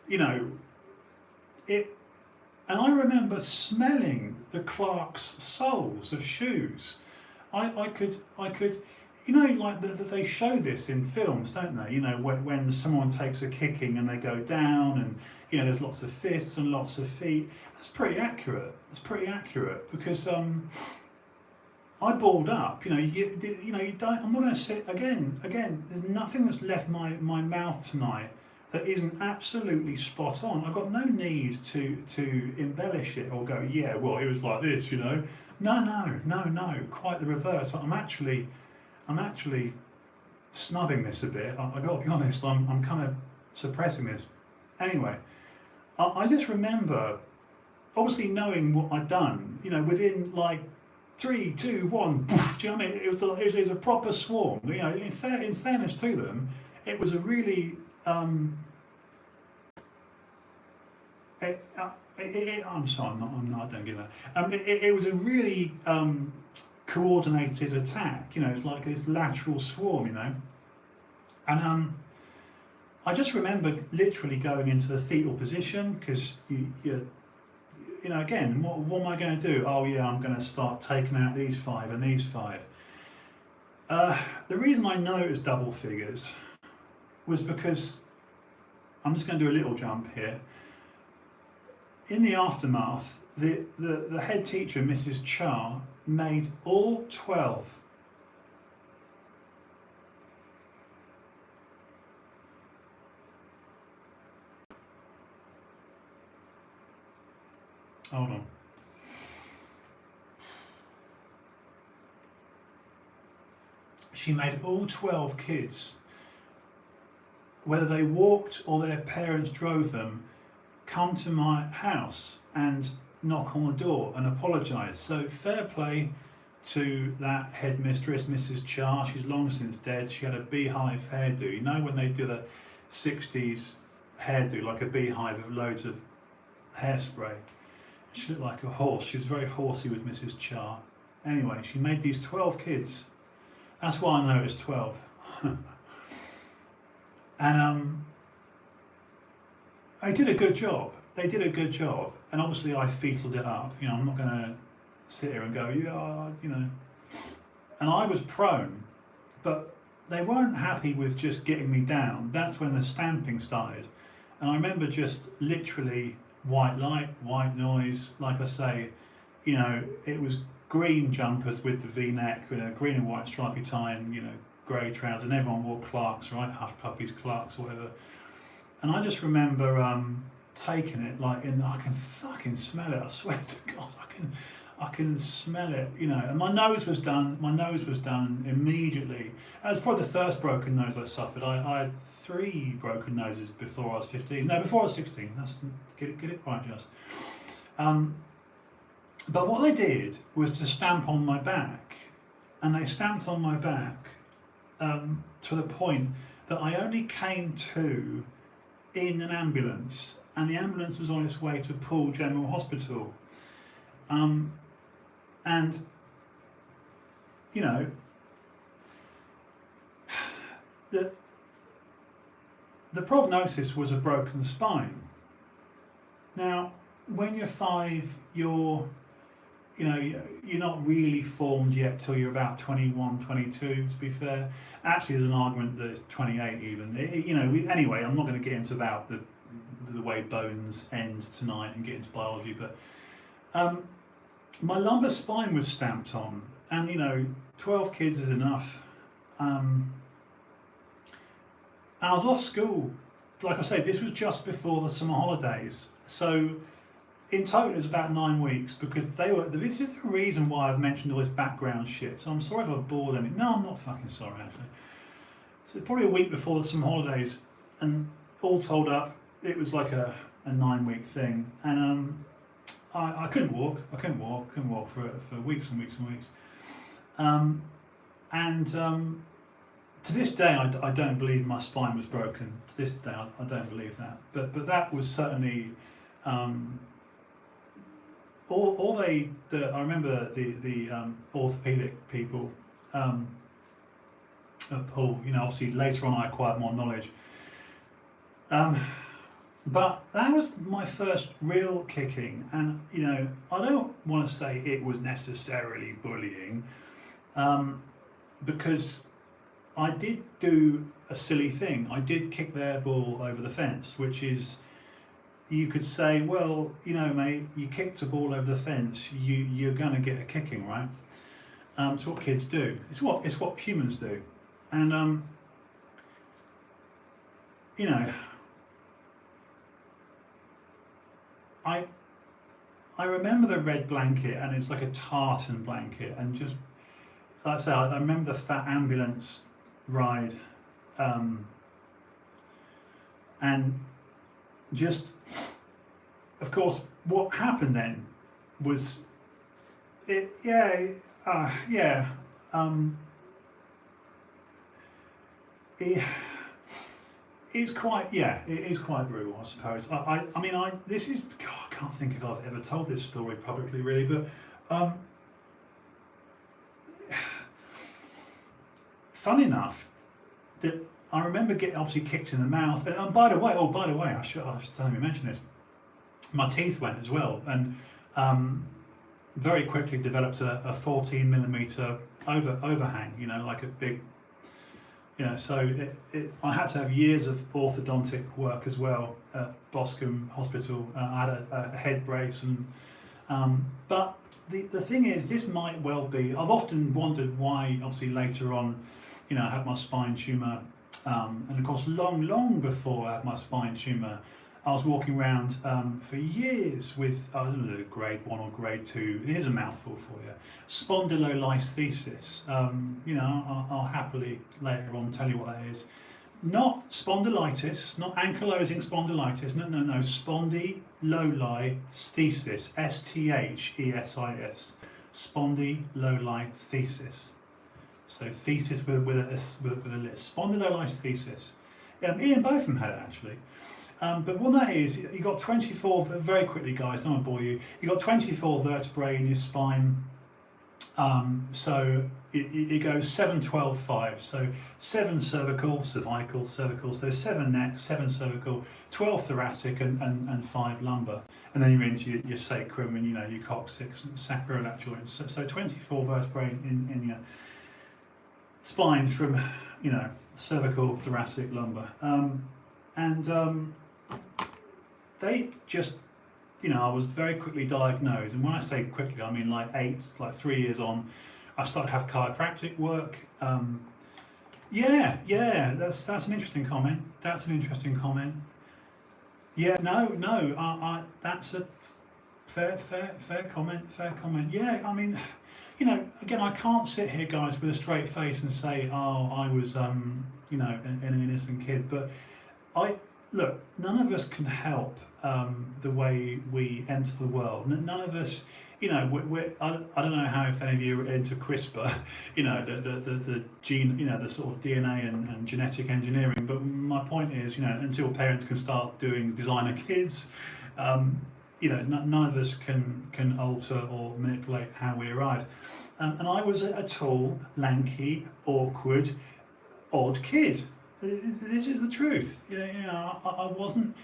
it. And I remember smelling the Clark's soles of shoes. I could, like they show this in films, don't they? When someone takes a kicking and they go down, and there's lots of fists and lots of feet. That's pretty accurate. It's pretty accurate because I balled up. You don't. I'm not going to sit again. There's nothing that's left my mouth tonight that isn't absolutely spot on. I've got no need to embellish it or go, yeah, well, it was like this, No, quite the reverse. I'm actually snubbing this a bit. I got to be honest. I'm kind of suppressing this. Anyway, I just remember, obviously knowing what I'd done. Within like 3, 2, 1. Poof, do you know what I mean? It was a proper swarm. In fairness to them, it was a really. I'm sorry, I don't get that. It was a really coordinated attack. It's like this lateral swarm. And I just remember literally going into the fetal position because again, what am I going to do? Oh yeah, I'm going to start taking out these 5 and these 5. The reason I know it was double figures was because, I'm just going to do a little jump here. In the aftermath, the head teacher, Mrs. Char, made all 12 Hold on. She made all 12 kids, whether they walked or their parents drove them, come to my house and knock on the door and apologise. So fair play to that headmistress, Mrs. Char. She's long since dead. She had a beehive hairdo. You know when they do the 60s hairdo, like a beehive with loads of hairspray. She looked like a horse. She was very horsey with Mrs. Char. Anyway, she made these 12 kids. That's why I know it's 12. And they did a good job. They did a good job. And obviously I fetaled it up. You know, I'm not going to sit here and go, yeah, you know. And I was prone, but they weren't happy with just getting me down. That's when the stamping started. And I remember just literally white light, white noise. Like I say, you know, it was green jumpers with the V-neck, green and white stripy tie, and, you know, grey trousers, and everyone wore Clarks, right? Huff Puppies, Clarks, whatever. And I just remember taking it like I can fucking smell it. I swear to God, I can smell it, you know. And my nose was done. My nose was done immediately. That was probably the first broken nose I suffered. I had 3 broken noses before I was 15. No, before I was 16. That's get it right, just. But what they did was to stamp on my back, and they stamped on my back to the point that I only came to in an ambulance, and the ambulance was on its way to Poole General Hospital. And, you know, the prognosis was a broken spine. Now, when you're 5, you're not really formed yet till you're about 21, 22, to be fair. Actually, there's an argument that it's 28 even. Anyway, I'm not going to get into about the way bones end tonight and get into biology, but my lumbar spine was stamped on, and, you know, 12 kids is enough. I was off school. Like I said, this was just before the summer holidays. So in total, it was about 9 weeks, because this is the reason why I've mentioned all this background shit. So I'm sorry if I've bored any. No, I'm not fucking sorry, actually. So probably a week before the summer holidays, and all told up, it was like a 9-week thing. And I couldn't walk. I couldn't walk for weeks and weeks and weeks. To this day, I don't believe my spine was broken. To this day, I don't believe that. But that was certainly I remember the orthopedic people at Poole. You know, obviously later on I acquired more knowledge. But that was my first real kicking, and, you know, I don't want to say it was necessarily bullying, because I did do a silly thing. I did kick their ball over the fence, which is, you could say, well, you know, mate, you kicked a ball over the fence, you're going to get a kicking, right? It's what kids do. It's what humans do, and you know. I remember the red blanket, and it's like a tartan blanket, and just, like I say, I remember the fat ambulance ride, and just, of course, what happened then was, it is quite brutal, I suppose. I mean, this is, God, I can't think if I've ever told this story publicly, really, but fun enough that I remember getting obviously kicked in the mouth. And by the way, I should tell you, mention this. My teeth went as well, and very quickly developed a 14mm overhang. You know, like a big. You know, so I had to have years of orthodontic work as well at Boscombe Hospital. I had a head brace, and but the thing is, this might well be. I've often wondered why. Obviously, later on, you know, I had my spine tumour, and of course, long before I had my spine tumour, I was walking around for years with, I don't know, grade 1 or grade 2. Here's a mouthful for you. Spondylolisthesis. I'll happily later on tell you what that is. Not spondylitis, not ankylosing spondylitis. No. Spondylolisthesis. STHESIS. Spondylolisthesis. So thesis with a list. Spondylolisthesis. Ian Botham had it actually. But what that is, you got 24, very quickly guys, don't want to bore you, you got 24 vertebrae in your spine, so it goes 7, 12, 5, so 7 cervical, so 7 neck, 7 cervical, 12 thoracic and 5 lumbar, and then you're into your sacrum and your coccyx and sacroiliac joints, so 24 vertebrae in your spine from cervical, thoracic, lumbar, they just, I was very quickly diagnosed, and when I say quickly, I mean like 3 years on, I started to have chiropractic work. That's an interesting comment. Yeah, no, that's a fair comment. Yeah, I mean, again, I can't sit here, guys, with a straight face and say, oh, I was, an innocent kid, but look, none of us can help the way we enter the world. None of us, I don't know how, if any of you are into CRISPR, the gene, the sort of DNA and genetic engineering. But my point is, until parents can start doing designer kids, none of us can alter or manipulate how we arrive. And I was a tall, lanky, awkward, odd kid. This is the truth. I wasn't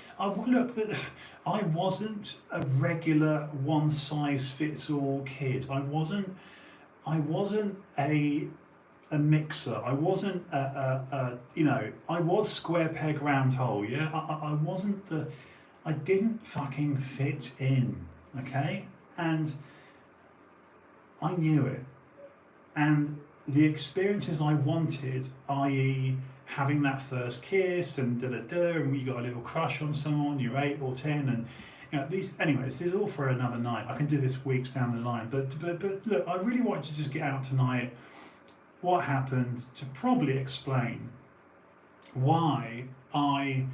a regular one-size-fits-all kid. I wasn't a mixer. I wasn't I was square peg round hole. Yeah, I didn't fucking fit in. Okay, and I knew it. And the experiences I wanted, i.e. having that first kiss and and you got a little crush on someone, you're 8 or 10, and these, anyways, this is all for another night. I can do this weeks down the line, but look, I really wanted to just get out tonight what happened, to probably explain why I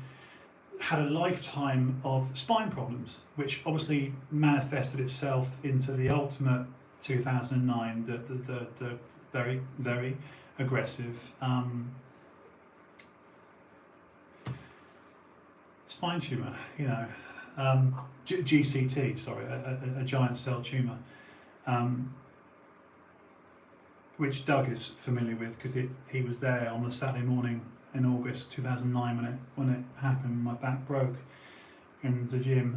had a lifetime of spine problems, which obviously manifested itself into the ultimate 2009, the very, very aggressive spine tumour, GCT, sorry, a giant cell tumour, which Doug is familiar with because he was there on the Saturday morning in August 2009 when it happened. My back broke in the gym.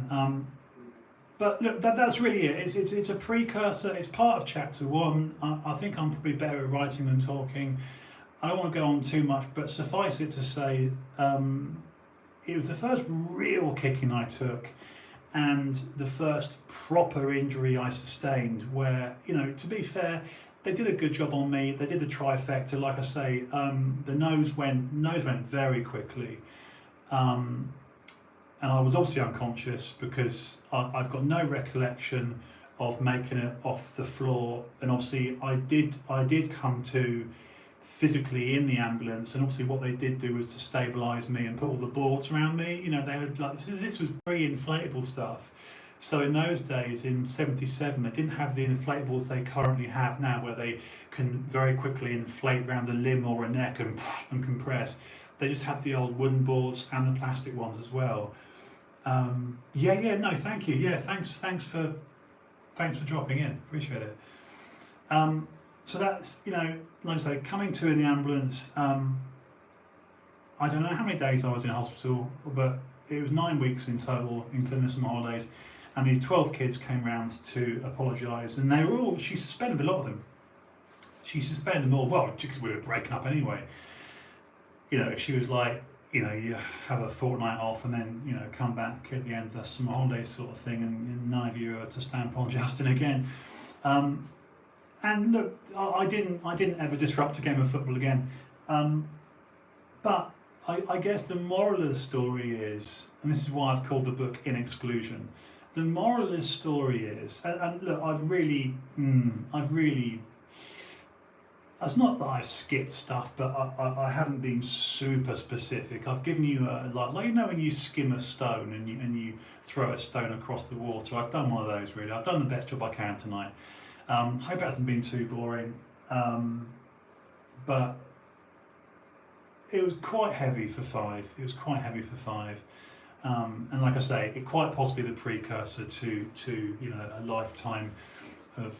But look, that's really it. It's a precursor. It's part of chapter 1. I think I'm probably better at writing than talking. I don't want to go on too much, but suffice it to say, it was the first real kicking I took and the first proper injury I sustained where, to be fair, they did a good job on me. They did the trifecta. Like I say, the nose went very quickly. And I was obviously unconscious because I've got no recollection of making it off the floor. And obviously I did come to physically in the ambulance, and obviously what they did do was to stabilise me and put all the boards around me. They had this was pre-inflatable stuff. So in those days, in '77, they didn't have the inflatables they currently have now, where they can very quickly inflate around a limb or a neck and compress. They just had the old wooden boards and the plastic ones as well. No, thank you. Yeah, thanks for dropping in. Appreciate it. So that's, like I say, coming to in the ambulance, I don't know how many days I was in hospital, but it was 9 weeks in total, including some holidays, and these 12 kids came round to apologise, and they were all, she suspended a lot of them. She suspended them all, well, because we were breaking up anyway. She was like, you have a fortnight off and then, come back at the end of the summer holidays sort of thing, and none of you are to stamp on Justin again. And look, I didn't ever disrupt a game of football again. But I guess the moral of the story is, and this is why I've called the book In Exclusion. The moral of the story is, and look, I've really, it's not that I've skipped stuff, but I haven't been super specific. I've given you like you know when you skim a stone and you throw a stone across the water. I've done one of those really. I've done the best job I can tonight. Hope it hasn't been too boring, but it was quite heavy for five. It was quite heavy for five, and like I say, it quite possibly the precursor to you know a lifetime of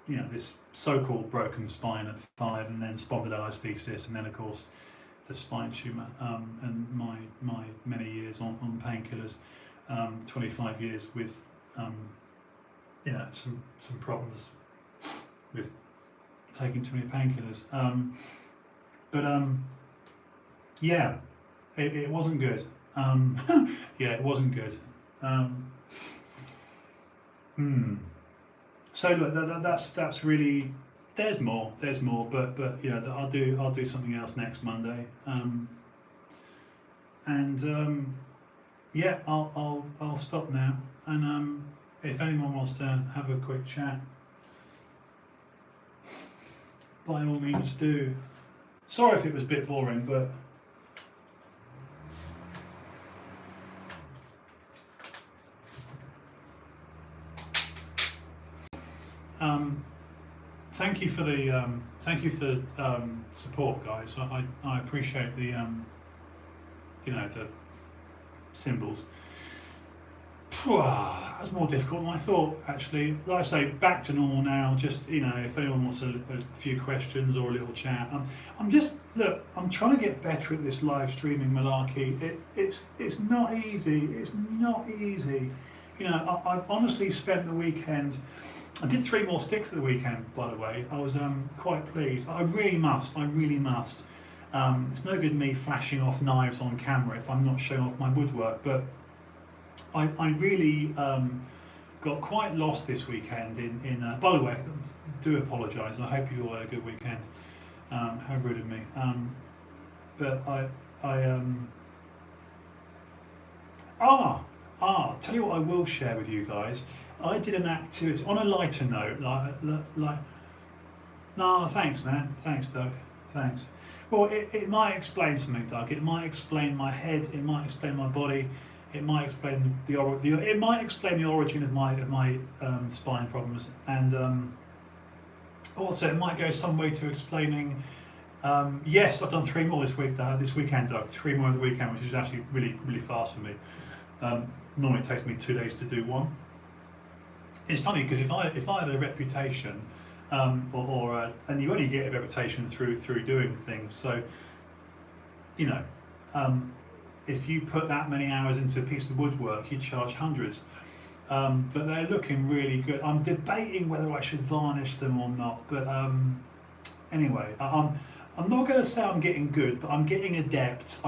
you know this so-called broken spine at 5, and then spondylolisthesis, and then of course the spine tumour, and my many years on painkillers, 25 years with you know some problems with taking too many painkillers. But yeah, it wasn't good. Yeah, it wasn't good. So look, that's really. There's more, but you know, I'll do something else next Monday. Yeah, I'll stop now. And if anyone wants to have a quick chat, by all means do. Sorry if it was a bit boring, but thank you for the support, guys. I appreciate the you know the symbols. That was more difficult than I thought, actually. Like I say, back to normal now. Just, you know, if anyone wants a few questions or a little chat, I'm trying to get better at this live streaming malarkey. It's not easy. It's not easy. You know, I've honestly spent the weekend. I did 3 more sticks at the weekend, by the way. I was quite pleased. I really must. It's no good me flashing off knives on camera if I'm not showing off my woodwork, but I really got quite lost this weekend in by the way, do apologise. I hope you all had a good weekend. How rude of me. But tell you what I will share with you guys. I did an activity on a lighter note, like no, thanks man, thanks Doug, thanks. Well, it might explain something, Doug. It might explain my head. It might explain my body. It might explain it might explain the origin of my spine problems, and also it might go some way to explaining. Yes, I've done 3 more this weekend, Doug. 3 more of the weekend, which is actually really fast for me. Normally it takes me 2 days to do one. It's funny because if I had a reputation, and you only get a reputation through doing things. So, you know, if you put that many hours into a piece of woodwork, you charge hundreds. But they're looking really good. I'm debating whether I should varnish them or not. But anyway, I'm not going to say I'm getting good, but I'm getting adept.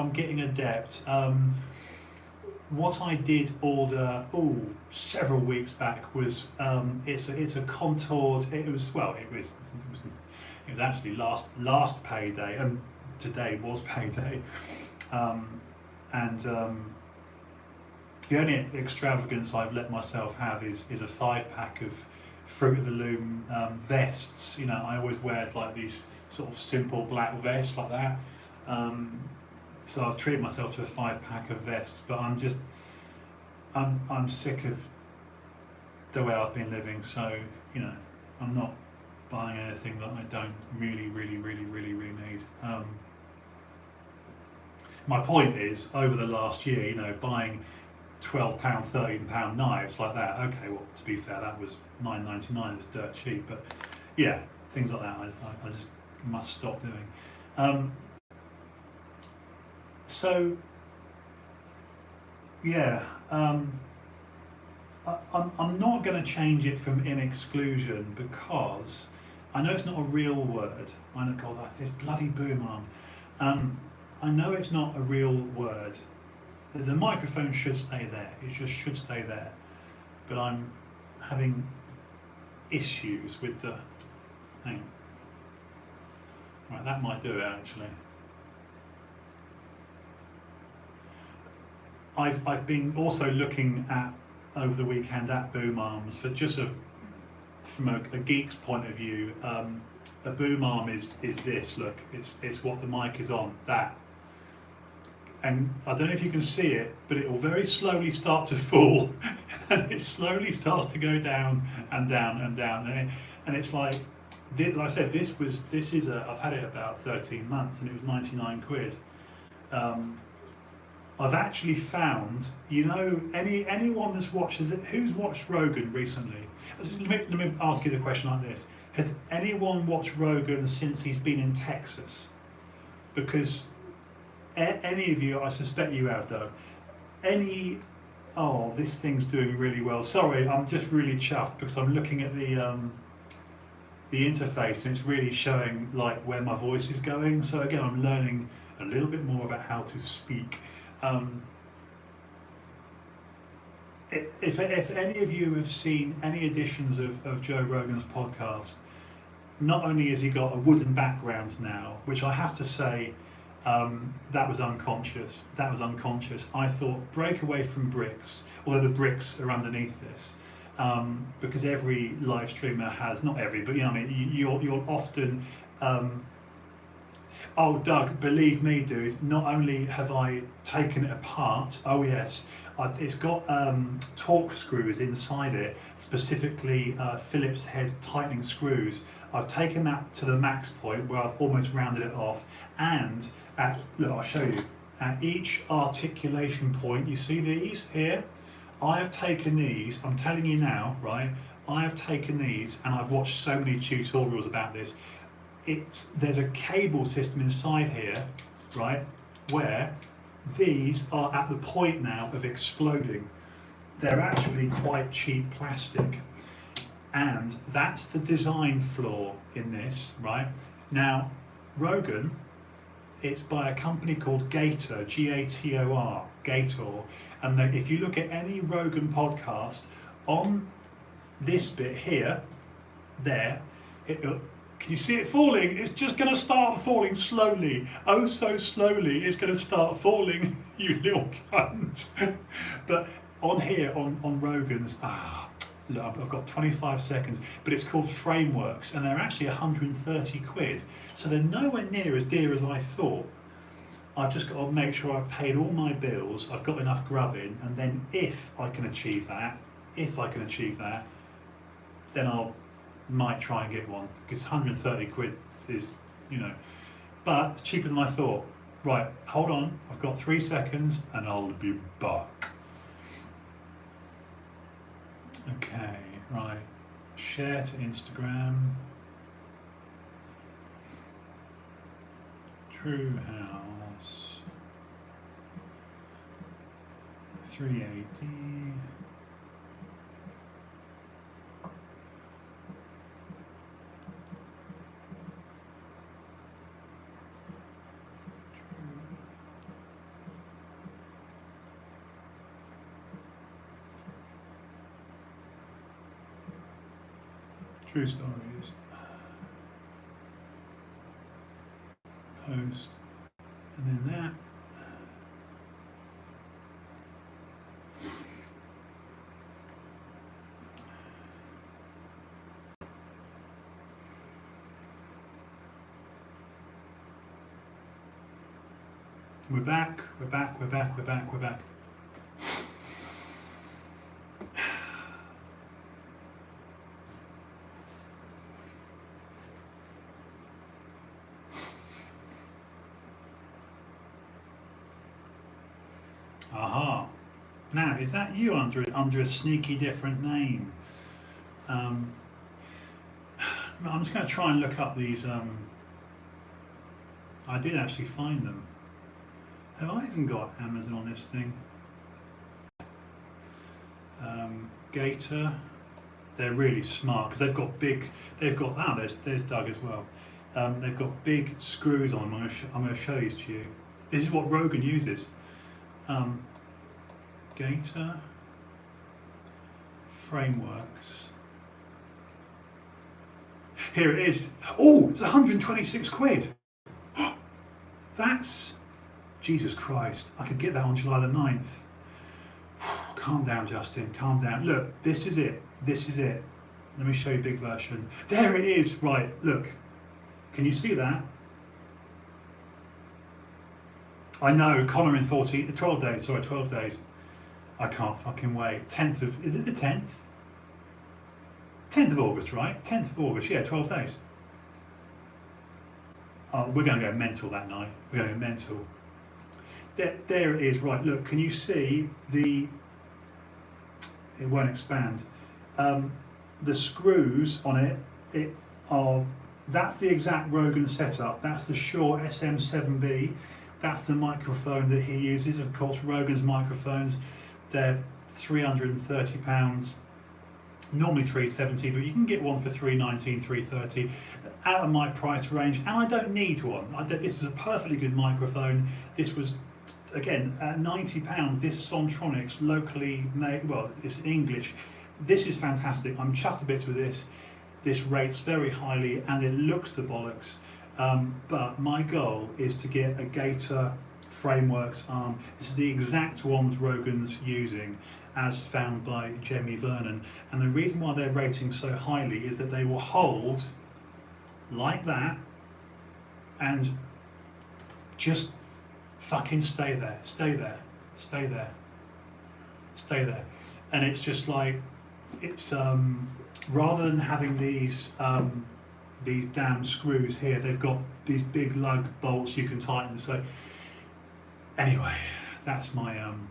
What I did order several weeks back was it's a contoured. It was actually last payday, and today was payday, and the only extravagance I've let myself have is a 5-pack of Fruit of the Loom vests. You know, I always wear like these sort of simple black vests like that. So I've treated myself to a 5-pack of vests, but I'm sick of the way I've been living. So, you know, I'm not buying anything that I don't really need. My point is, over the last year, you know, buying £12, £13 knives like that. Okay, well, to be fair, that was £9.99. It's dirt cheap, but yeah, things like that I just must stop doing. So yeah, I'm not going to change it from in exclusion because I know it's not a real word. I know, God, that's this bloody boom arm. I know it's not a real word. The microphone should stay there. It just should stay there. But I'm having issues with the. Hang on. Right, that might do it actually. I've been also looking at over the weekend at boom arms for just from a geek's point of view. A boom arm is this. Look, it's what the mic is on. That. And I don't know if you can see it, but it will very slowly start to fall, and it slowly starts to go down and down and down, and it's like I said, I've had it about 13 months, and it was 99 quid. I've actually found, anyone that's watched, who's watched Rogan recently? Let me ask you the question like this: has anyone watched Rogan since he's been in Texas? Because any of you, I suspect you have, though. This thing's doing really well. Sorry, I'm just really chuffed because I'm looking at the interface, and it's really showing like where my voice is going. So again, I'm learning a little bit more about how to speak. If any of you have seen any editions of Joe Rogan's podcast, not only has he got a wooden background now, which I have to say, that was unconscious. I thought break away from bricks, although the bricks are underneath this, because every live streamer has, not every, but you'll often. Oh, Doug, believe me, dude, not only have I taken it apart, oh yes, it's got torque screws inside it, specifically Phillips head tightening screws. I've taken that to the max point where I've almost rounded it off, and look, I'll show you, at each articulation point, you see these here? I have taken these, I'm telling you now, right, I have taken these, and I've watched so many tutorials about this. There's a cable system inside here, right, where these are at the point now of exploding. They're actually quite cheap plastic, and that's the design flaw in this, right? Now, Rogan, it's by a company called Gator, Gator, Gator, and if you look at any Rogan podcast, on this bit here, can you see it falling? It's just going to start falling slowly. Oh, so slowly, it's going to start falling, you little cunt. But on here, on Rogan's, look, I've got 25 seconds, but it's called Frameworks, and they're actually 130 quid. So they're nowhere near as dear as I thought. I've just got to make sure I've paid all my bills, I've got enough grub in, and then if I can achieve that, then might try and get one, because 130 quid is, but it's cheaper than I thought. Right, hold on, I've got 3 seconds and I'll be back. Okay, right, share to Instagram, TrueHouse, 380. True stories. Post, and then that. We're back. Aha. Now, is that you under a sneaky different name? I'm just going to try and look up these. I did actually find them. Have I even got Amazon on this thing? Gator. They're really smart because they've got there's Doug as well. They've got big screws on them. I'm going to show these to you. This is what Rogan uses. Gator Frameworks. Here it is. Oh, it's 126 quid. That's, Jesus Christ, I could get that on July the 9th. calm down, Justin, calm down. Look, this is it. This is it. Let me show you big version. There it is. Right, look. Can you see that? I know, Connor in 12 days, sorry, 12 days. I can't fucking wait. 10th of, is it the 10th? 10th of August, right? 10th of August, yeah, 12 days. Oh, we're going to go mental that night. We're going to go mental. There it is, right, look, can you see the, it won't expand. The screws on it are, that's the exact Rogan setup. That's the Shure SM7B. That's the microphone that he uses. Of course, Rogan's microphones, they're £330, normally £370, but you can get one for £319, £330, out of my price range, and I don't need one. This is a perfectly good microphone. This was, again, at £90, this Sontronics, locally made, well, it's in English. This is fantastic. I'm chuffed to bits with this. This rates very highly, and it looks the bollocks. But my goal is to get a Gator Frameworks arm. This is the exact ones Rogan's using, as found by Jamie Vernon. And the reason why they're rating so highly is that they will hold like that and just fucking stay there, stay there, stay there, stay there. And it's just like, it's rather than having these damn screws here, they've got these big lug bolts you can tighten. So anyway, that's my aim.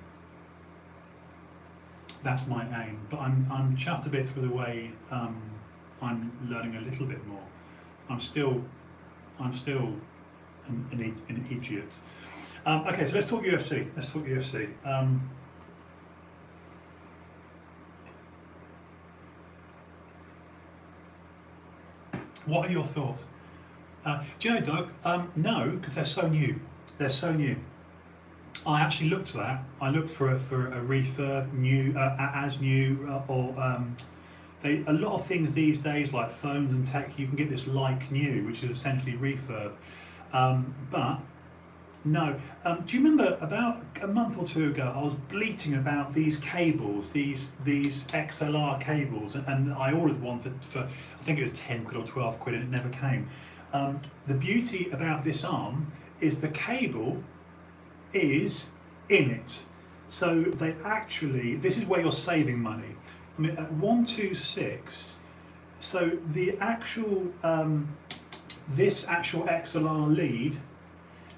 But I'm chuffed to bits with the way I'm learning a little bit more. I'm still an idiot. Okay, so let's talk UFC. Let's talk UFC. What are your thoughts? Do you know, Doug? No, because they're so new. They're so new. I actually looked at that. I looked for a refurb, new, as new, or a lot of things these days, like phones and tech, you can get this like new, which is essentially refurb. But no. Do you remember about a month or two ago, I was bleating about these cables, these XLR cables, and I ordered one for I think it was 10 quid or 12 quid, and it never came. The beauty about this arm is the cable is in it. So they actually, this is where you're saving money. I mean, at 126, so the actual, this actual XLR lead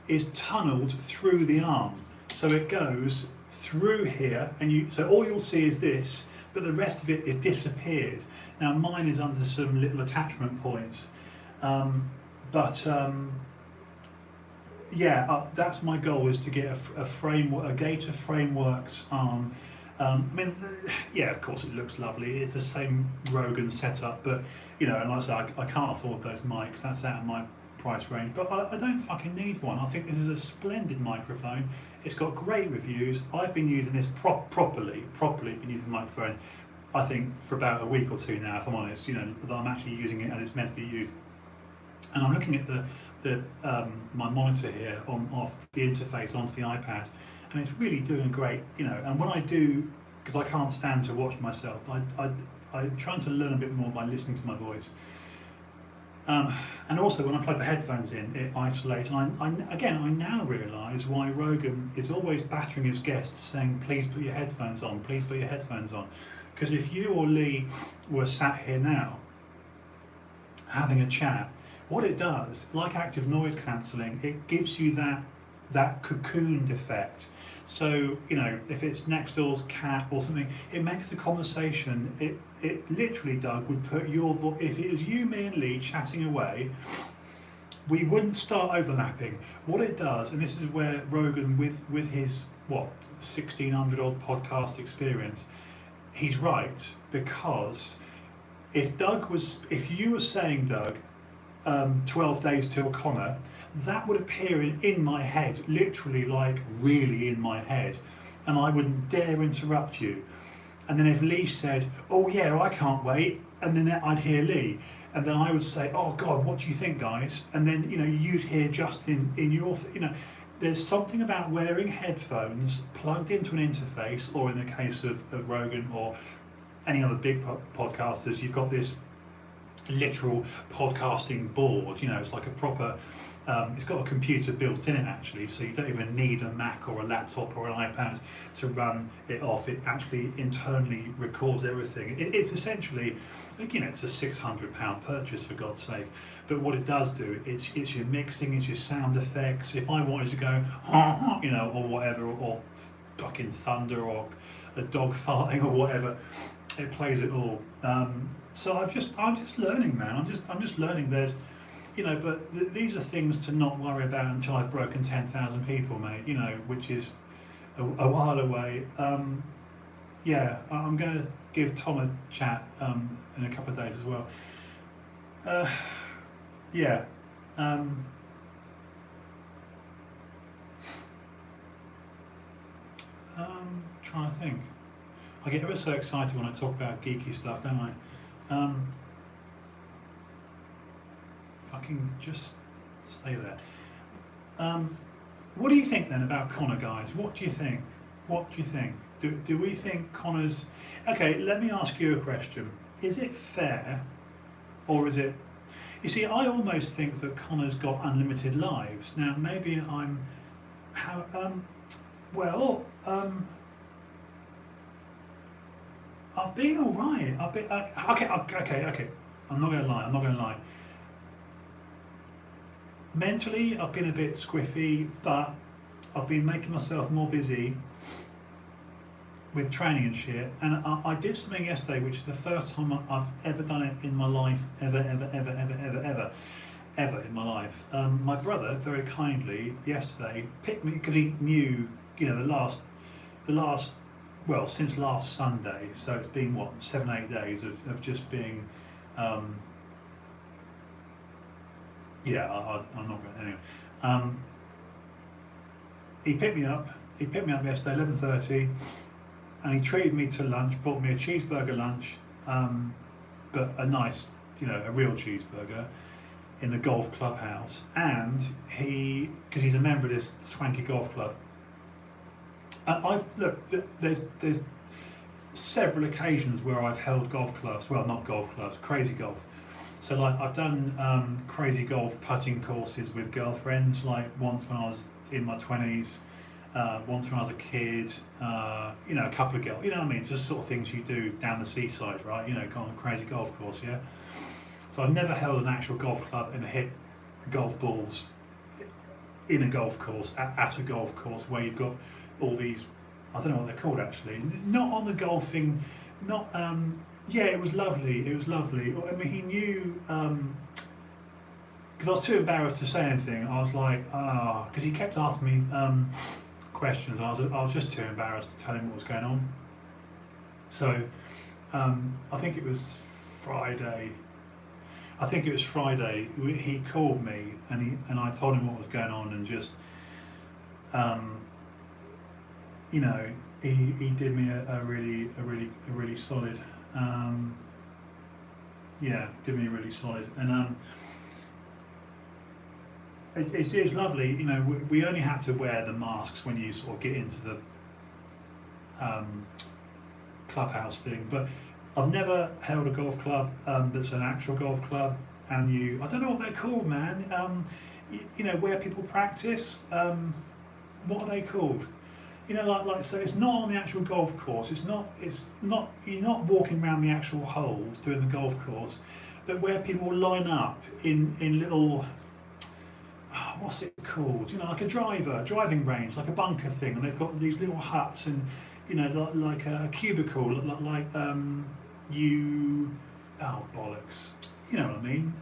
is tunneled through the arm. So it goes through here, and so all you'll see is this, but the rest of it is disappeared. Now mine is under some little attachment points, yeah, that's my goal, is to get a Gator Frameworks arm. I mean, yeah, of course it looks lovely. It's the same Rogan setup, but you know, and like I said, I can't afford those mics. That's out of my price range, but I don't fucking need one. I think this is a splendid microphone. It's got great reviews. I've been using this properly been using the microphone, I think, for about a week or two now, if I'm honest. You know, that I'm actually using it as it's meant to be used. And I'm looking at my monitor here off the interface onto the iPad, and it's really doing great, you know. And when I do, because I can't stand to watch myself, I'm trying to learn a bit more by listening to my voice. And also when I plug the headphones in, it isolates. And I now realise why Rogan is always battering his guests, saying, please put your headphones on, please put your headphones on. Because if you or Lee were sat here now having a chat, what it does, like active noise cancelling, it gives you that cocooned effect. So, you know, if it's next door's cat or something, it makes the conversation, it literally, Doug, would put your voice, if it was you, me and Lee chatting away, we wouldn't start overlapping. What it does, and this is where Rogan, with his, 1,600 odd podcast experience, he's right, because if you were saying, Doug, 12 days till Connor, that would appear in my head, literally, like really in my head, and I wouldn't dare interrupt you. And then if Lee said, oh yeah, I can't wait, and then I'd hear Lee, and then I would say, oh God, what do you think, guys? And then, you know, you'd hear Justin in your, you know, there's something about wearing headphones plugged into an interface, or in the case of Rogan or any other big podcasters, you've got this literal podcasting board. You know, it's like a proper, it's got a computer built in it actually, so you don't even need a Mac or a laptop or an iPad to run it off. It actually internally records everything. It's essentially, you know, it's a £600 purchase, for God's sake. But what it does do, it's your mixing, it's your sound effects. If I wanted to go, you know, or whatever, or fucking thunder, or a dog farting, or whatever, it plays it all. So I'm just learning, man. I'm just learning. There's, you know, but these are things to not worry about until I've broken 10,000 people, mate. You know, which is a while away. Yeah, I'm going to give Tom a chat in a couple of days as well. Yeah. Trying to think. I get ever so excited when I talk about geeky stuff, don't I? Fucking just stay there. What do you think then about Connor, guys? What do you think? What do you think? Do we think Connor's... Okay, let me ask you a question. Is it fair, or is it... You see, I almost think that Connor's got unlimited lives. Now, maybe I'm... I've been alright. I've been... Okay. I'm not going to lie. Mentally, I've been a bit squiffy, but I've been making myself more busy with training and shit. And I did something yesterday, which is the first time I've ever done it in my life, ever in my life. My brother, very kindly, yesterday picked me, because he knew, you know, the last, well, since last Sunday, so it's been, what, 7-8 days of just being, yeah, I'm not going to, anyway. He picked me up yesterday, 11:30, and he treated me to lunch, bought me a cheeseburger lunch, but a nice, you know, a real cheeseburger in the golf clubhouse. And because he's a member of this swanky golf club, there's several occasions where I've held golf clubs, well, not golf clubs, crazy golf. So like I've done crazy golf putting courses with girlfriends, like once when I was in my 20s, once when I was a kid, you know, a couple of girls, you know what I mean, just sort of things you do down the seaside, right, you know, go on a crazy golf course, yeah. So I've never held an actual golf club and hit golf balls in a golf course, at a golf course where you've got all these, I don't know what they're called actually, not on the golfing, not, yeah, it was lovely. I mean, he knew, because I was too embarrassed to say anything. I was like, because he kept asking me questions. I was just too embarrassed to tell him what was going on. So, I think it was Friday. He called me and I told him what was going on, and just, you know, he did me a really solid. Yeah, did me really solid, and it's lovely. You know, we only had to wear the masks when you sort of get into the clubhouse thing, but I've never held a golf club that's an actual golf club, and I don't know what they're called, man. You know, where people practice. What are they called? You know, like so it's not on the actual golf course. It's not. You're not walking around the actual holes doing the golf course, but where people line up in little. What's it called? You know, like a driving range, like a bunker thing, and they've got these little huts, and you know, like a cubicle, like oh bollocks. You know what I mean?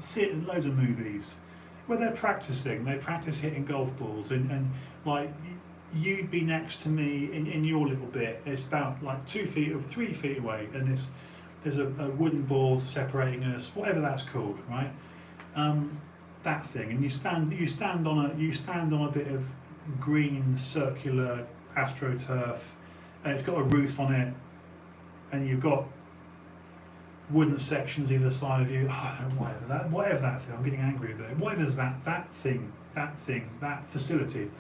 See it in loads of movies where they're practicing. They practice hitting golf balls, and like. You'd be next to me in your little bit. It's about like 2 feet or 3 feet away, and there's a wooden board separating us, whatever that's called, right? That thing, and you stand on a bit of green circular astroturf, and it's got a roof on it, and you've got wooden sections either side of you. Oh, whatever that thing. I'm getting angry about it. Whatever's that facility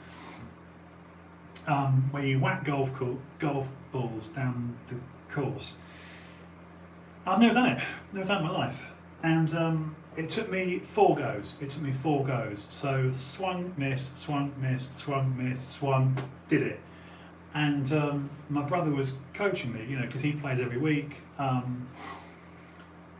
where you whack golf balls down the course. I've never done it. Never done it in my life, and it took me 4 goes. So swung, missed, swung, missed, swung, missed, swung, did it. And my brother was coaching me, you know, because he plays every week.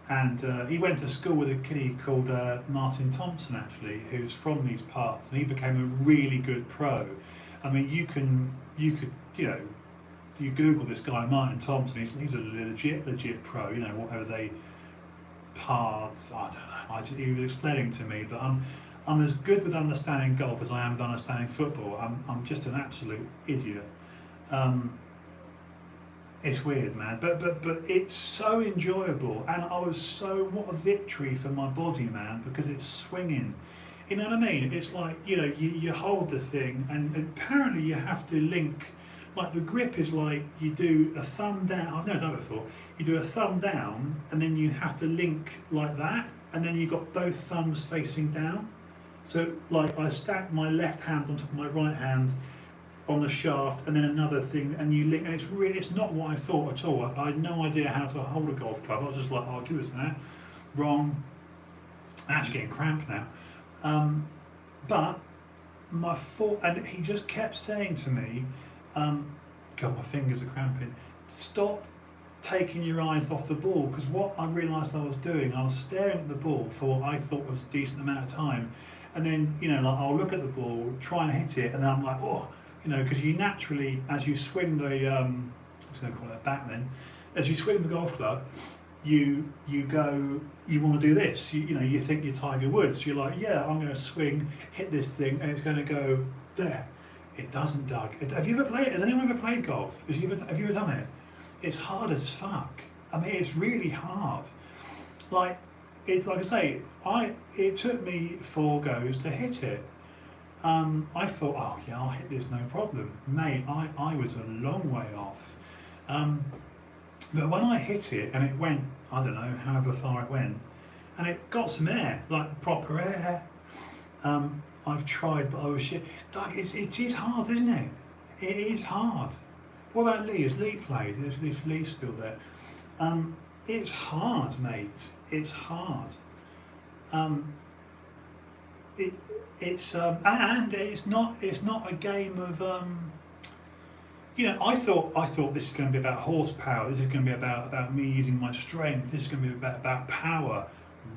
And he went to school with a kiddie called Martin Thompson, actually, who's from these parts, and he became a really good pro. I mean, you could, you know, you Google this guy Martin Thompson. He's a legit pro. You know, whatever they paths, I don't know. He was explaining to me, but I'm as good with understanding golf as I am with understanding football. I'm just an absolute idiot. It's weird, man, but it's so enjoyable, and what a victory for my body, man, because it's swinging. You know what I mean? It's like, you know, you hold the thing, and apparently you have to link, like the grip is like you do a thumb down. I've never done it before. You do a thumb down, and then you have to link like that, and then you've got both thumbs facing down. So like I stack my left hand on top of my right hand on the shaft, and then another thing, and you link, and it's not what I thought at all. I had no idea how to hold a golf club. I was just like, oh, give us that. Wrong. I'm actually getting cramp now. But my foot, and he just kept saying to me, God, my fingers are cramping. Stop taking your eyes off the ball, because what I realised I was doing, I was staring at the ball for what I thought was a decent amount of time, and then, you know, like I'll look at the ball, try and hit it, and then I'm like, oh, you know, because you naturally, as you swing the, I was going to call it a bat then, as you swing the golf club, you want to do this. You know, you think you're Tiger Woods. You're like, yeah, I'm going to swing, hit this thing, and it's going to go there. It doesn't, Doug. Have you ever played? Has anyone ever played golf? Have you ever done it? It's hard as fuck. I mean, it's really hard. Like I say, it took me 4 goes to hit it. I thought, oh yeah, I'll hit this no problem. Mate, I was a long way off. But when I hit it and it went, I don't know, however far it went, and it got some air, like proper air. I've tried, but oh shit. Doug, it is hard, isn't it? It is hard. What about Lee? Has Lee played? Is Lee still there? It's hard, mate. It's hard. And it's not a game of you know, I thought this is going to be about horsepower. This is going to be about me using my strength. This is going to be about power.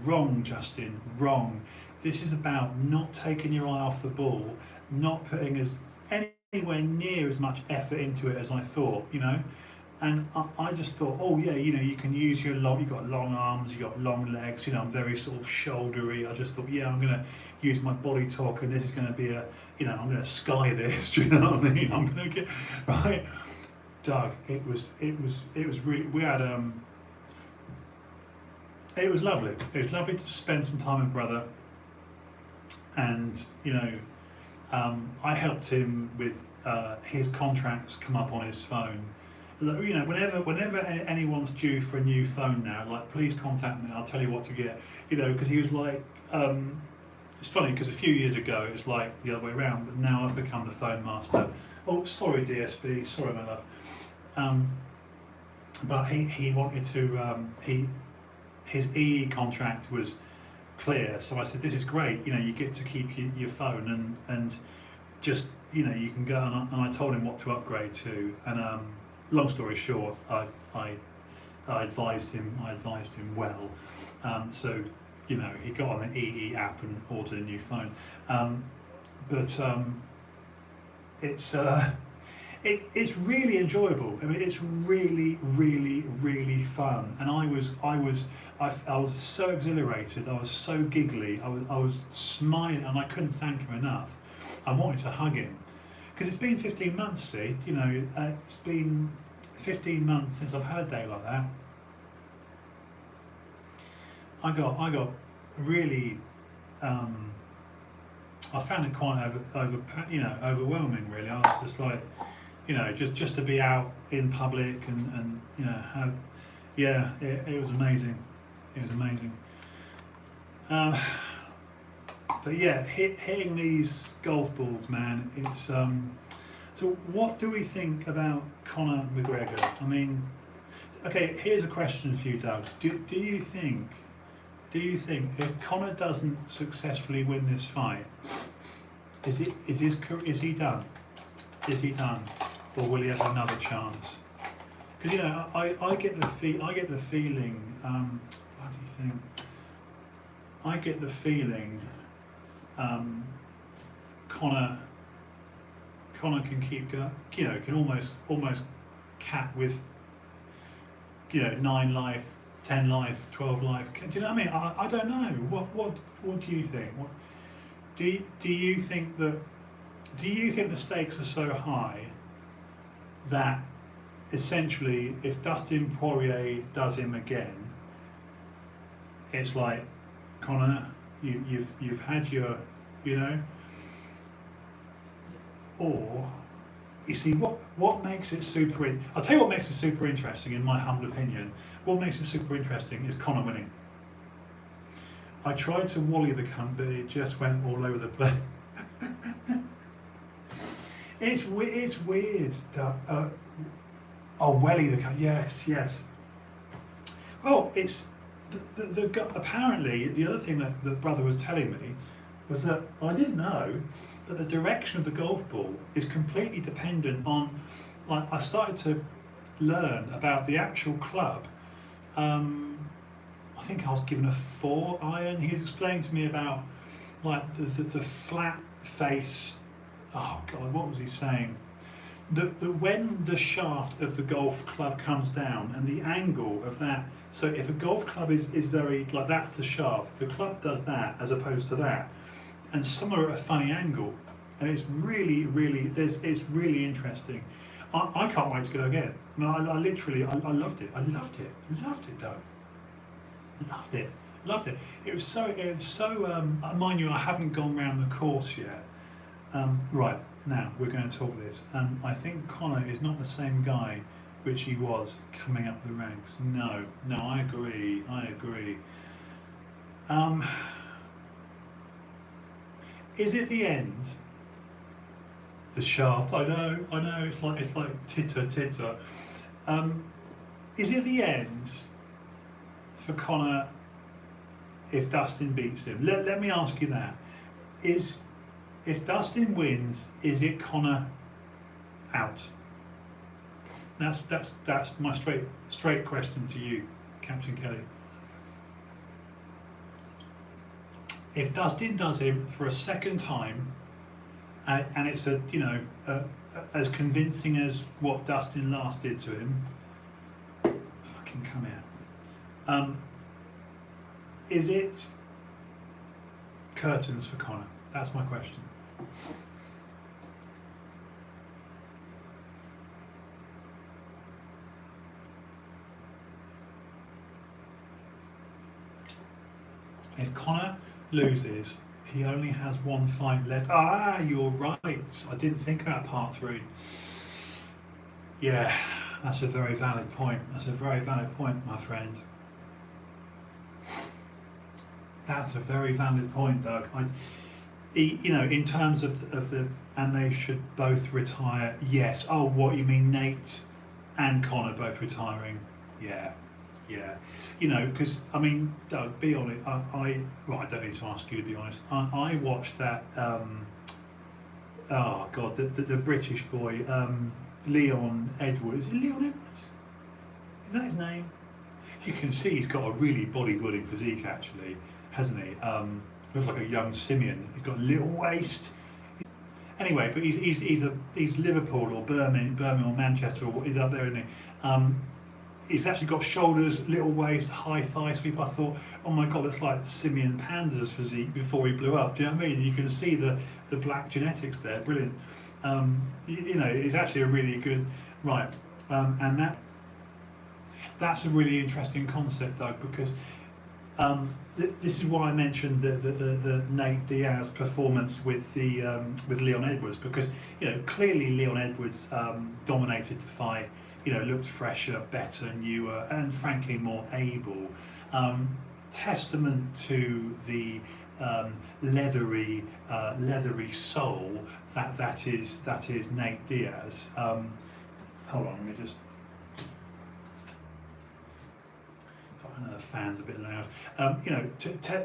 Wrong, Justin. Wrong. This is about not taking your eye off the ball, not putting anywhere near as much effort into it as I thought. You know, and I just thought, oh yeah, you know, you can use you've got long arms, you've got long legs. You know, I'm very sort of shouldery. I just thought, yeah, I'm going to use my body talk, and this is going to be I'm going to sky this. Do you know what I mean? I'm going to get right, Doug. It was really. We had It was lovely. It was lovely to spend some time with brother, and you know, I helped him with his contracts come up on his phone. You know, whenever anyone's due for a new phone now, like, please contact me. I'll tell you what to get. You know, because he was like. It's funny because a few years ago it's like the other way around, but now I've become the phone master. Oh, sorry DSB, sorry my love. But he wanted to, his EE contract was clear, so I said, this is great, you know, you get to keep your phone and just, you know, you can go, and I told him what to upgrade to, and long story short, I advised him well, so, you know, he got on the EE app and ordered a new phone, but it's really enjoyable. I mean, it's really fun, and I was so exhilarated. I was so giggly. I was smiling, and I couldn't thank him enough. I wanted to hug him because it's been 15 months. See, you know, it's been 15 months since I've had a day like that. I got really, I found it quite overwhelming. Really, I was just like, you know, just to be out in public and you know have, Yeah, it was amazing. It was amazing. Um, but yeah, hitting these golf balls, man. It's So what do we think about Conor McGregor? I mean, okay, here's a question for you, Doug. Do you think if Conor doesn't successfully win this fight, is he done? Is he done, or will he have another chance? Because you know, I get the feeling. What do you think? I get the feeling. Conor can keep going. You know, can almost cap with. You know, 9 life, 10 life, 12 life. Do you know what I mean? I don't know. What do you think? What do you think that? Do you think the stakes are so high that essentially, if Dustin Poirier does him again, it's like, Conor, you've had your, you know, or you see what makes it super. I'll tell you what makes it super interesting, in my humble opinion. What makes it super interesting is Conor winning. I tried to wally the cunt, but it just went all over the place. It's weird that. Welly the cunt. Yes. Well, it's apparently the other thing that the brother was telling me was that I didn't know that the direction of the golf ball is completely dependent on. Like, I started to learn about the actual club. I think I was given a 4 iron. He was explaining to me about like the flat face. Oh God, what was he saying? The when the shaft of the golf club comes down and the angle of that. So if a golf club is very, like, that's the shaft, the club does that as opposed to that, and some are at a funny angle, and it's really it's really interesting. I can't wait to go again. I mean, I literally loved it. I loved it though. Loved it. It was so mind you, I haven't gone round the course yet. Right, now we're going to talk this. I think Conor is not the same guy which he was coming up the ranks. No, I agree. Is it the end? The shaft, I know, it's like titter. Is it the end for Conor if Dustin beats him? Let me ask you that. If Dustin wins, is it Conor out? That's my straight question to you, Captain Kelly. If Dustin does him for a second time, and it's as convincing as what Dustin last did to him, fucking come here. Is it curtains for Conor? That's my question. If Conor loses, he only has 1 fight left. You're right. I didn't think about part 3. Yeah, that's a very valid point. My friend. That's a very valid point, Doug. In terms of the, and they should both retire. Yes. Oh, what you mean, Nate and Conor both retiring? Yeah. Because I mean, Doug, be honest. I don't need to ask you to be honest. I watched that. Oh God, the British boy, Leon Edwards. Is it Leon Edwards? Is that his name? You can see he's got a really bodybuilding physique, actually, hasn't he? Looks like a young Simeon. He's got a little waist. Anyway, but he's Liverpool or Birmingham or Manchester, or he's up there, isn't he? He's actually got shoulders, little waist, high thigh sweep. I thought, oh my God, that's like Simeon Panda's physique before he blew up. Do you know what I mean? You can see the black genetics there. Brilliant. He's actually a really good, right. And that's a really interesting concept, Doug, because This is why I mentioned the Nate Diaz performance with with Leon Edwards, because clearly Leon Edwards dominated the fight. Looked fresher, better, newer, and frankly more able. Testament to the leathery soul that is Nate Diaz. Hold on, let me just. I know the fan's a bit loud.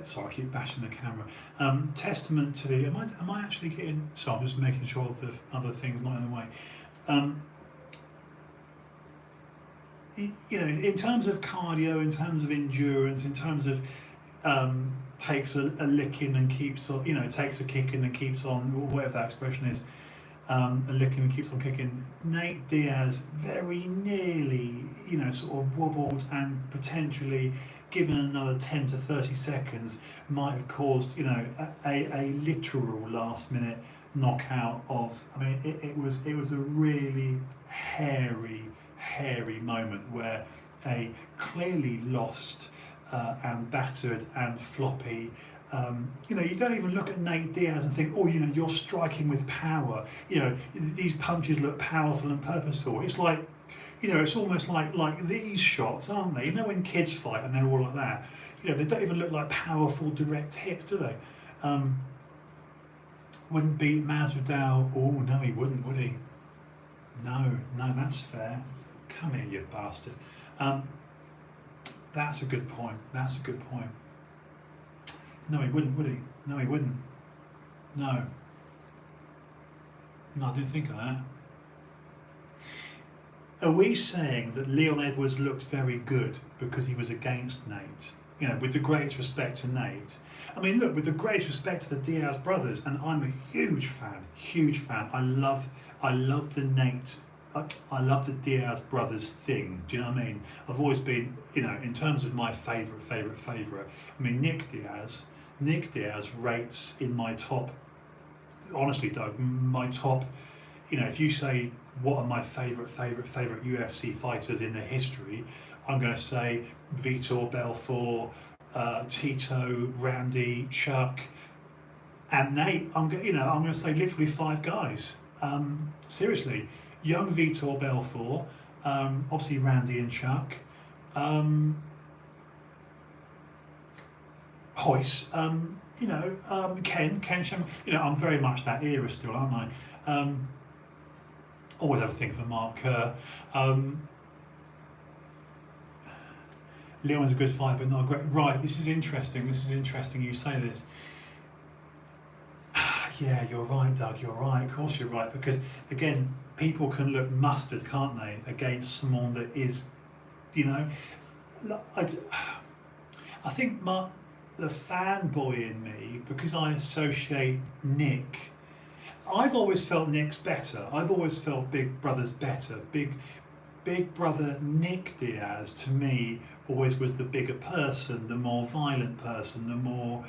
Sorry, I keep bashing the camera. Testament to the. Am I actually getting? So I'm just making sure the other things not in the way. In terms of cardio, in terms of endurance, in terms of takes a licking and keeps on, takes a kicking and keeps on, whatever that expression is, a licking and keeps on kicking. Nate Diaz very nearly, sort of wobbled and potentially, given another 10 to 30 seconds, might have caused, a literal last minute knockout of. I mean, it was a really hairy moment where a clearly lost and battered and floppy. You don't even look at Nate Diaz and think, oh, you're striking with power. These punches look powerful and purposeful. It's like, it's almost like these shots, aren't they? When kids fight and they're all like that, they don't even look like powerful direct hits, do they? Wouldn't beat Masvidal. Oh no, he wouldn't, would he? No, that's fair. Come here, you bastard. That's a good point. No, he wouldn't, would he? No, he wouldn't. No, I didn't think of that. Are we saying that Leon Edwards looked very good because he was against Nate? With the greatest respect to Nate. I mean, look, with the greatest respect to the Diaz brothers, and I'm a huge fan. I love the Nate. I love the Diaz brothers thing. Do you know what I mean? I've always been, in terms of my favourite. I mean, Nick Diaz rates in my top. Honestly, Doug, my top. If you say what are my favourite UFC fighters in the history, I'm going to say Vitor Belfort, Tito, Randy, Chuck, and Nate. I'm going to say literally 5 guys. Seriously. Young Vitor Belfort, obviously Randy and Chuck, Hoyce, Ken Shem, I'm very much that era still, aren't I? Always have a thing for Mark Kerr. Leon's a good fight, but not great. Right, this is interesting you say this. Yeah, you're right, Doug, you're right. Of course you're right, because, again, people can look mustard, can't they, against someone that is, I think the fanboy in me, because I associate Nick, I've always felt Nick's better. I've always felt Big Brother's better. Big Brother Nick Diaz, to me, always was the bigger person, the more violent person, the more...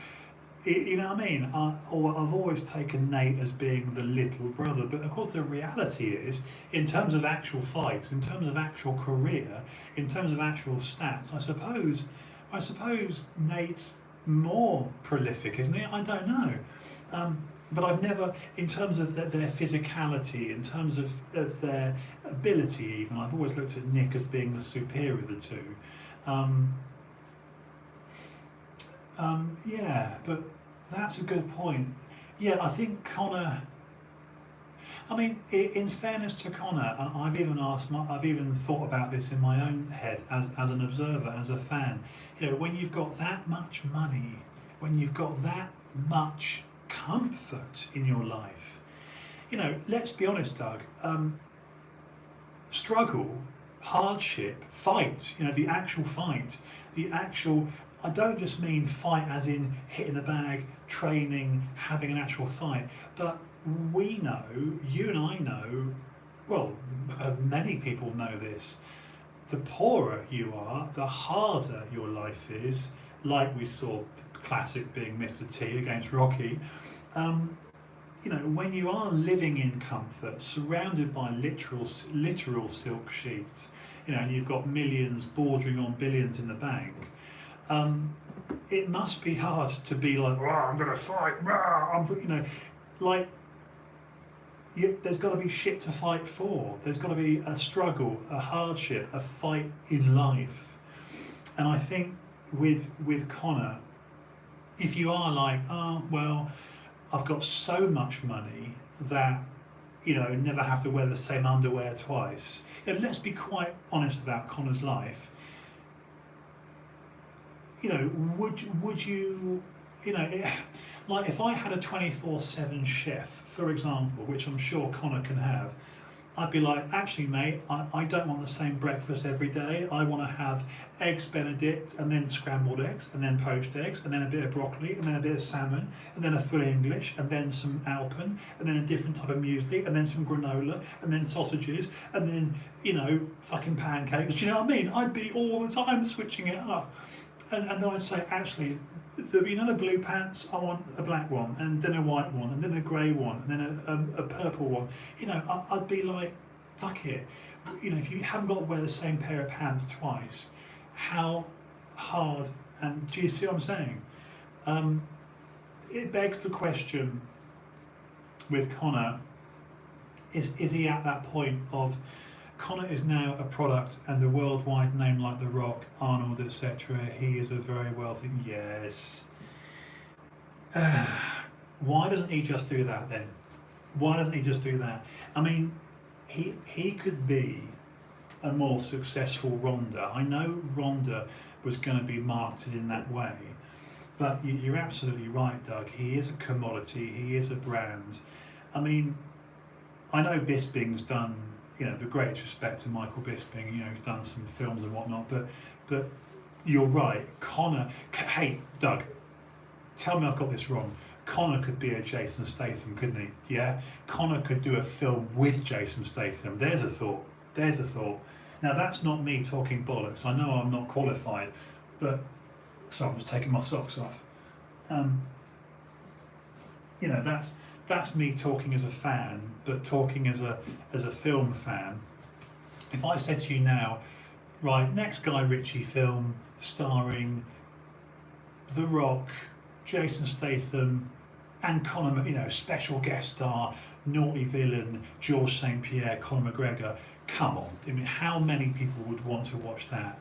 You know what I mean? I've always taken Nate as being the little brother, but of course the reality is, in terms of actual fights, in terms of actual career, in terms of actual stats, I suppose Nate's more prolific, isn't he? I don't know. But I've never, in terms of their physicality, in terms of their ability even, I've always looked at Nick as being the superior of the two. Yeah, but that's a good point. Yeah, I think Conor. I mean, in fairness to Conor, and I've even thought about this in my own head as an observer, as a fan. When you've got that much money, when you've got that much comfort in your life, let's be honest, Doug. Struggle, hardship, fight. The actual fight, the actual. I don't just mean fight as in hitting the bag, training, having an actual fight, but we know, you and I know, well, many people know this, the poorer you are, the harder your life is, like we saw the classic being Mr. T against Rocky. When you are living in comfort, surrounded by literal silk sheets, and you've got millions bordering on billions in the bank, it must be hard to be like, "Rah, I'm gonna fight, rah, like, there's got to be shit to fight for. There's got to be a struggle, a hardship, a fight in life. And I think with Connor, if you are like, oh well, I've got so much money that never have to wear the same underwear twice. Let's be quite honest about Connor's life. Would you, like if I had a 24/7 chef, for example, which I'm sure Connor can have, I'd be like, actually, mate, I don't want the same breakfast every day. I want to have eggs Benedict, and then scrambled eggs, and then poached eggs, and then a bit of broccoli, and then a bit of salmon, and then a full English, and then some Alpen, and then a different type of muesli, and then some granola, and then sausages, and then, fucking pancakes. Do you know what I mean? I'd be all the time switching it up. And then I'd say, actually, the blue pants, I want a black one, and then a white one, and then a grey one, and then a purple one. I'd be like, fuck it. If you haven't got to wear the same pair of pants twice, how hard, and do you see what I'm saying? It begs the question with Connor, is he at that point of, Connor is now a product and a worldwide name like The Rock, Arnold, etc. He is a very wealthy, yes. Why doesn't he just do that then? Why doesn't he just do that? I mean, he could be a more successful Rhonda. I know Rhonda was going to be marketed in that way, but you're absolutely right, Doug. He is a commodity. He is a brand. I mean, I know Bisping's done, the greatest respect to Michael Bisping, he's done some films and whatnot, but you're right, Connor, hey, Doug, tell me I've got this wrong. Connor could be a Jason Statham, couldn't he? Yeah? Connor could do a film with Jason Statham. There's a thought. Now, that's not me talking bollocks. I know I'm not qualified, but, sorry, I'm just taking my socks off. That's me talking as a fan, but talking as a film fan. If I said to you now, right, next Guy Ritchie film starring The Rock, Jason Statham, and Conor, special guest star, naughty villain, George St. Pierre, Conor McGregor, come on. I mean, how many people would want to watch that?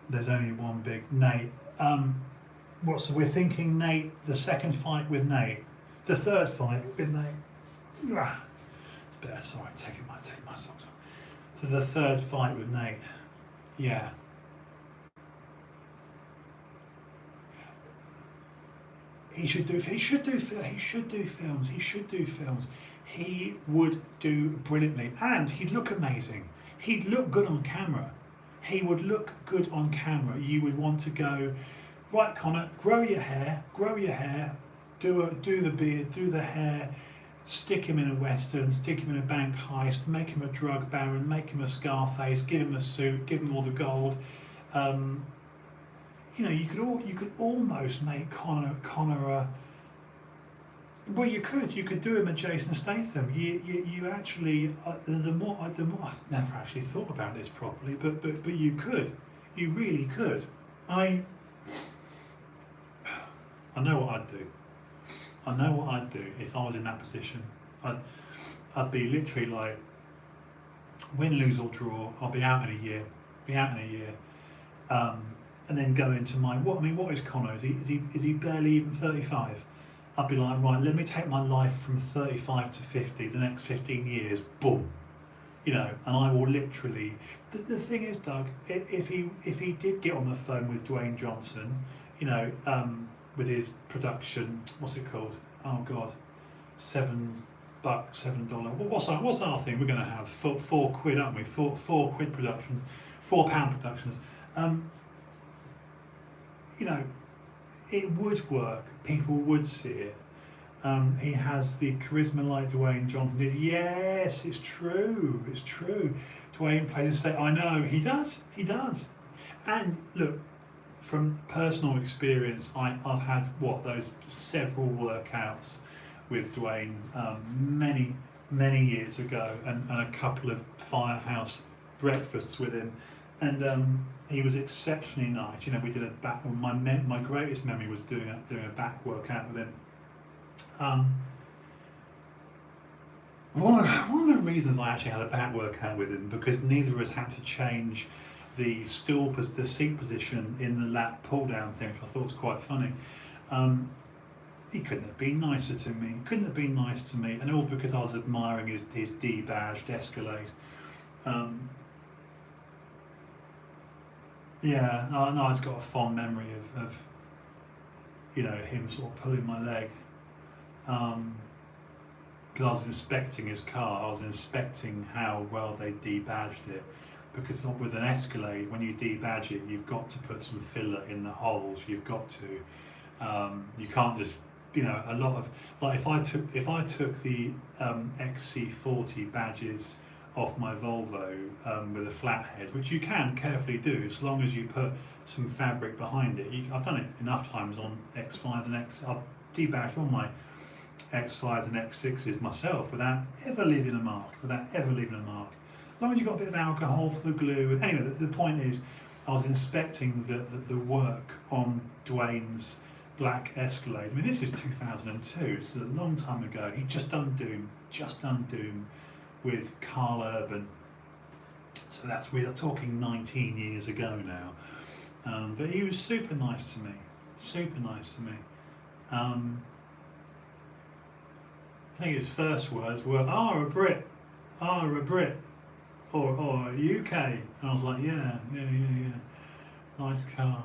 There's only one big Nate. We're thinking Nate, the second fight with Nate. The third fight with Nate. It's better, sorry, taking my socks off. So the third fight with Nate. Yeah. He should do films. He would do brilliantly, and he'd look amazing. He'd look good on camera. You would want to go, right, Connor, grow your hair, do the beard, do the hair, stick him in a western, stick him in a bank heist, make him a drug baron, make him a Scarface, give him a suit, give him all the gold. You could almost make Connor a. Well, you could do him a Jason Statham. You actually, the more I've never actually thought about this properly, but you really could. I know what I'd do. If I was in that position. I'd be literally like, win, lose or draw. I'll be out in a year. And then go into what is Connor? Is he barely even 35? I'd be like, right, let me take my life from 35 to 50, the next 15 years, boom. And I will literally, the thing is, Doug, if he did get on the phone with Dwayne Johnson, with his production, what's it called? Oh God, $7, $7. What's our thing? We're going to have £4, aren't we? £4 productions, £4 productions. It would work. People would see it. He has the charisma like Dwayne Johnson did. Yes, it's true. Dwayne plays a I know he does. And look, from personal experience, I've had those several workouts with Dwayne many years ago, and a couple of firehouse breakfasts with him. and he was exceptionally nice. You know, we did a back. My greatest memory was doing a back workout with him. One of the reasons I actually had a back workout with him, because neither of us had to change the seat position in the lat pull down thing, which I thought was quite funny. He couldn't have been nicer to me. He couldn't have been nice to me, and all because I was admiring his D-badged Escalade. Yeah, no, I've got a fond memory of you know, him sort of pulling my leg. Because I was inspecting his car, I was inspecting how well they debadged it. Because with an Escalade, when you debadge it, you've got to put some filler in the holes. You've got to. You can't just, you know, a lot of, like if I took the XC40 badges off my Volvo with a flat head, which you can carefully do as long as you put some fabric behind it. I've done it enough times on X5s and I've debadged all my X5s and X6s myself without ever leaving a mark, As long as you've got a bit of alcohol for the glue. Anyway, the point is, I was inspecting the work on Dwayne's black Escalade. I mean, this is 2002, so a long time ago. He'd just done Doom with Carl Urban. So we're talking 19 years ago now. But he was super nice to me, I think his first words were, a Brit, or UK. And I was like, yeah, nice car.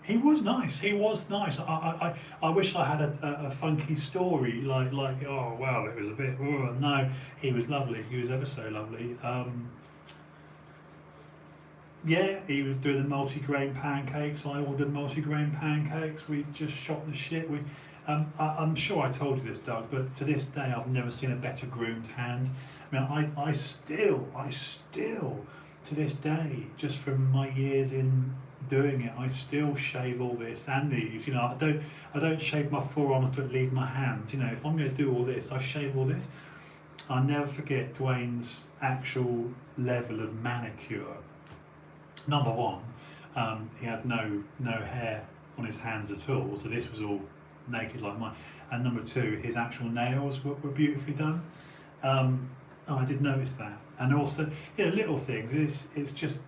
He was nice. I wish I had a funky story like oh well, it was a bit. Oh, no, he was lovely. He was ever so lovely. Yeah, he was doing the multi-grain pancakes. I ordered multi-grain pancakes. We just shot the shit. I'm sure I told you this, Doug, but to this day I've never seen a better groomed hand. I mean, I still, to this day, just from my years in doing it, I still shave all this and these. You know, I don't shave my forearms but leave my hands. You know, if I'm going to do all this, I shave all this. I'll never forget Dwayne's actual level of manicure. Number one, he had no hair on his hands at all, so this was all naked like mine. And number two, his actual nails were beautifully done. I did notice that. And also, yeah, little things. It's just,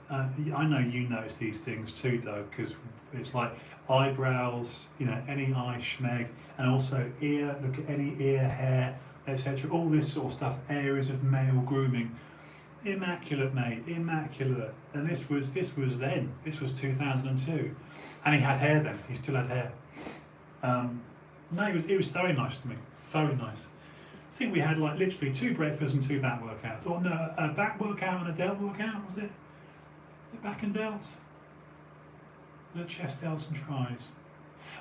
I know you notice these things too, Doug, because it's like eyebrows, you know, any eye schmeg, and also ear, look at any ear hair, etc. All this sort of stuff, areas of male grooming. Immaculate, mate, immaculate. And this was then. This was 2002, and he had hair then. He still had hair. No, it was very nice to me. Very nice. I think we had like literally 2 breakfasts and 2 back workouts. Or no, a back workout and a delt workout. Was it? The back and delts. The chest delts and tries.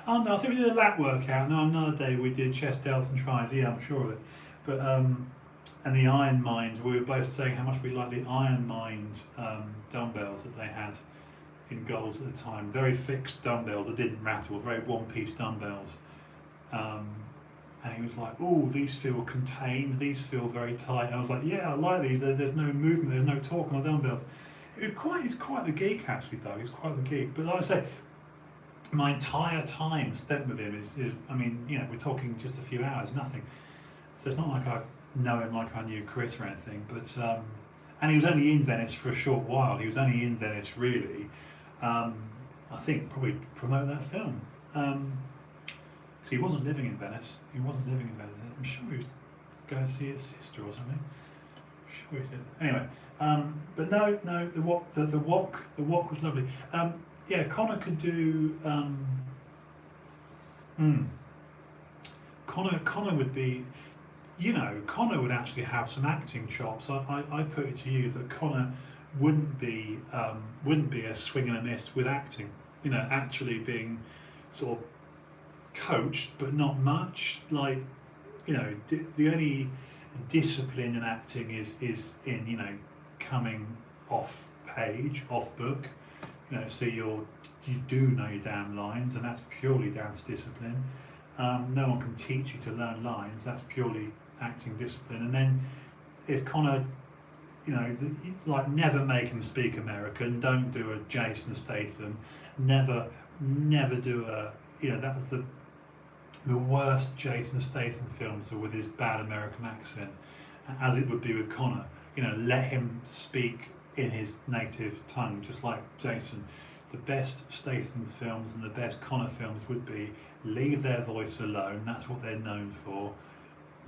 Oh no, I think we did a lat workout. No, another day we did chest delts and tries. Yeah, I'm sure of it. But and the Iron Mind, we were both saying how much we liked the Iron Mind dumbbells that they had in Goals at the time. Very fixed dumbbells that didn't rattle, very one-piece dumbbells. And he was like, oh, these feel contained, these feel very tight. And I was like, yeah, I like these. There's no movement, there's no torque on the dumbbells. He's quite the geek, actually, Doug. He's quite the geek. But like I say, my entire time spent with him is I mean, you know, we're talking just a few hours, nothing. So it's not like I know him like I knew Chris or anything. But and he was only in Venice for a short while. He was only in Venice, really. I think probably to promote that film. So he wasn't living in Venice. I'm sure he was going to see his sister or something. I'm sure he did. Anyway, but no, the walk was lovely. Yeah, Connor could do. Connor would be. You know, Connor would actually have some acting chops. I put it to you that Connor wouldn't be a swing and a miss with acting. You know, actually being sort of coached, but not much. Like, you know, the only discipline in acting is in, you know, coming off page, off book. You know, so you do know your damn lines, and that's purely down to discipline. No one can teach you to learn lines. That's purely acting discipline. And then if Connor, You know, like never make him speak American. Don't do a Jason Statham. Never do a. You know, that was the worst Jason Statham films are with his bad American accent, as it would be with Connor. You know, let him speak in his native tongue, just like Jason. The best Statham films and the best Connor films would be leave their voice alone. That's what they're known for.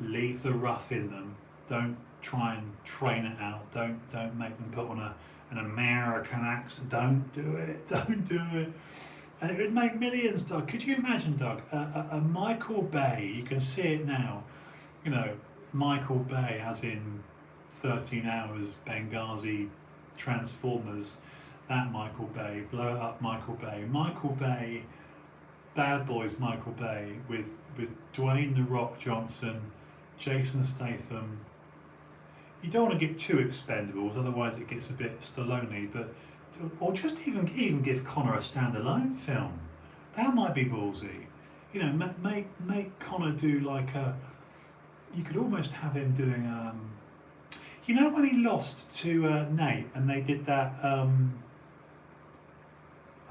Leave the rough in them. Don't try and train it out. Don't make them put on an American accent. Don't do it. Don't do it. And it would make millions, Doug. Could you imagine, Doug, a Michael Bay? You can see it now. You know, Michael Bay, as in 13 Hours, Benghazi, Transformers. That Michael Bay, Blow It Up Michael Bay, Bad Boys Michael Bay, with Dwayne "The Rock" Johnson, Jason Statham. You don't want to get too Expendables, otherwise it gets a bit Stallone. But or just even give Connor a standalone film. That might be ballsy. You know, make Connor do like a. You could almost have him doing. You know when he lost to Nate and they did that.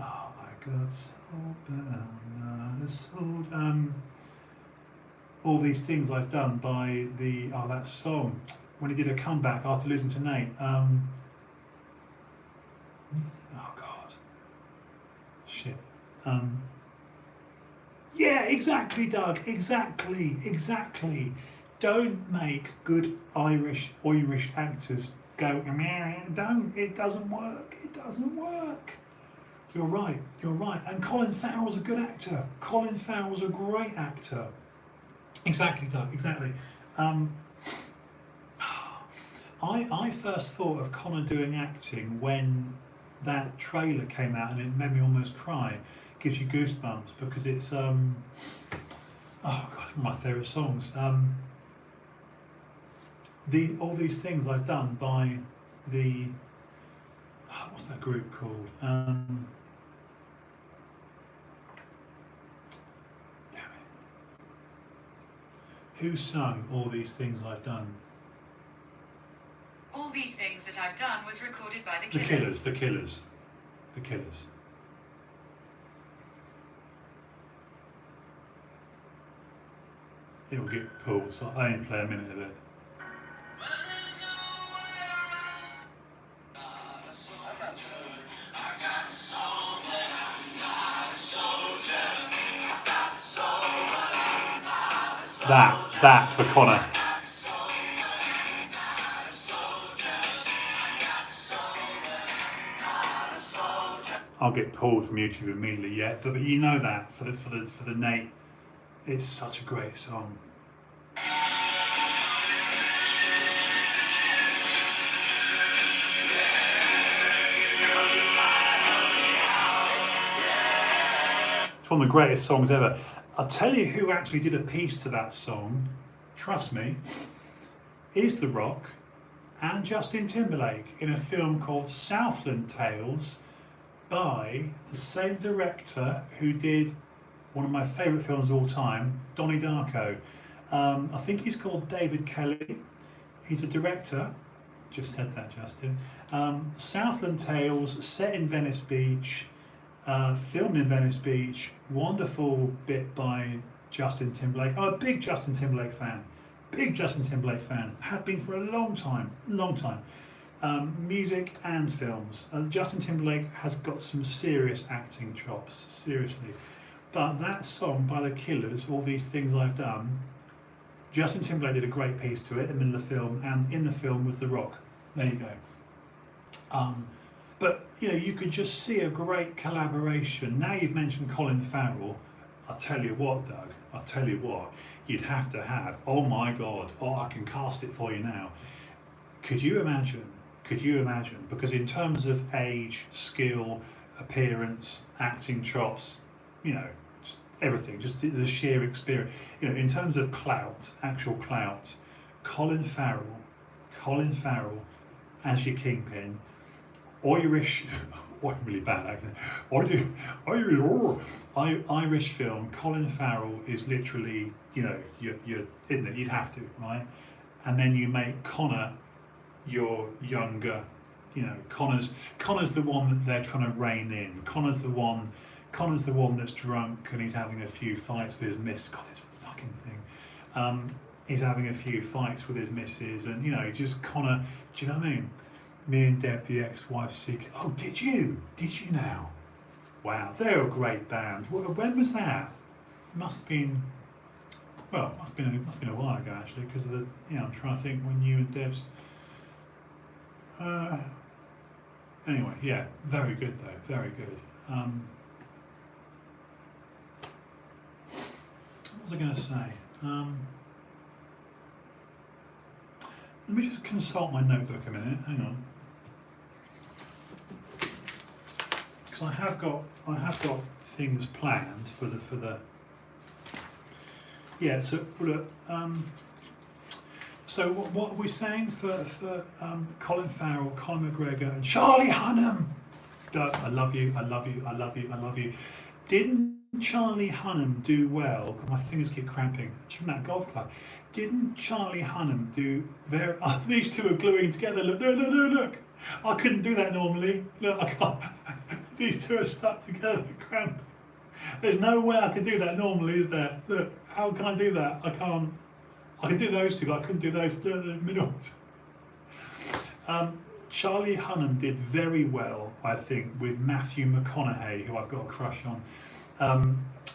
Oh, I got so bad, I'm not sold. All these things I've done by the that song when he did a comeback after losing to Nate. Oh God, shit. Yeah, exactly, Doug. Exactly. Don't make good Irish actors go. Don't. It doesn't work. It doesn't work. You're right. And Colin Farrell's a good actor. Colin Farrell's a great actor. Exactly, Doug. Exactly. I first thought of Connor doing acting when that trailer came out, and it made me almost cry. Gives you goosebumps because it's oh God, one of my favourite songs. All these things I've done by the what's that group called? Damn it. Who sung All These Things I've Done? All These Things That I've Done was recorded by the Killers. The Killers. It will get pulled, so I only play a minute of it. That for Connor. I'll get pulled from YouTube immediately, yeah. But you know that for the Nate, it's such a great song. It's one of the greatest songs ever. I'll tell you who actually did a piece to that song, trust me, is The Rock and Justin Timberlake in a film called Southland Tales by the same director who did one of my favourite films of all time, Donnie Darko. I think he's called David Kelly. He's a director. Just said that, Justin. Southland Tales, set in Venice Beach, filmed in Venice Beach. Wonderful bit by Justin Timberlake. I'm a big Justin Timberlake fan. Have been for a long time. Music and films. Justin Timberlake has got some serious acting chops, seriously. But that song by the Killers, All These Things I've Done, Justin Timberlake did a great piece to it in the middle of the film, and in the film was The Rock. There you go. But you know, you could just see a great collaboration. Now you've mentioned Colin Farrell, I'll tell you what, Doug, you'd have to have, oh my God, I can cast it for you now. Could you imagine? Because in terms of age, skill, appearance, acting chops, you know, just everything, just the sheer experience, you know, in terms of clout, actual clout, Colin Farrell as your Kingpin, Irish, really bad accent, Irish film, Colin Farrell is literally, you know, you're in there, you'd have to, right? And then you make Connor your younger, you know, Connor's the one that they're trying to rein in. Connor's the one that's drunk and he's having a few fights with his miss. God, this fucking thing. He's having a few fights with his missus, and you know, just Connor. Do you know what I mean? Me and Deb, the ex-wife, seek. Oh, did you? Did you now? Wow, they're a great band. When was that? It must have been. Well, it must have been a while ago actually, because of the. Yeah, I'm trying to think when you and Deb's. Anyway, yeah, very good though, very good. What was I going to say? Let me just consult my notebook a minute. Hang on, because I have got things planned for the. Yeah. So look. So what are we saying for Colin Farrell, Colin McGregor, and Charlie Hunnam? Doug, I love you. I love you. I love you. I love you. Didn't Charlie Hunnam do well? God, my fingers keep cramping. It's from that golf club. Didn't Charlie Hunnam do very? These two are gluing together. Look, look. I couldn't do that normally. Look, I can't. These two are stuck together, cramping. There's no way I could do that normally, is there? Look, how can I do that? I can't. I can do those two, but I couldn't do those the middle. Charlie Hunnam did very well, I think, with Matthew McConaughey, who I've got a crush on.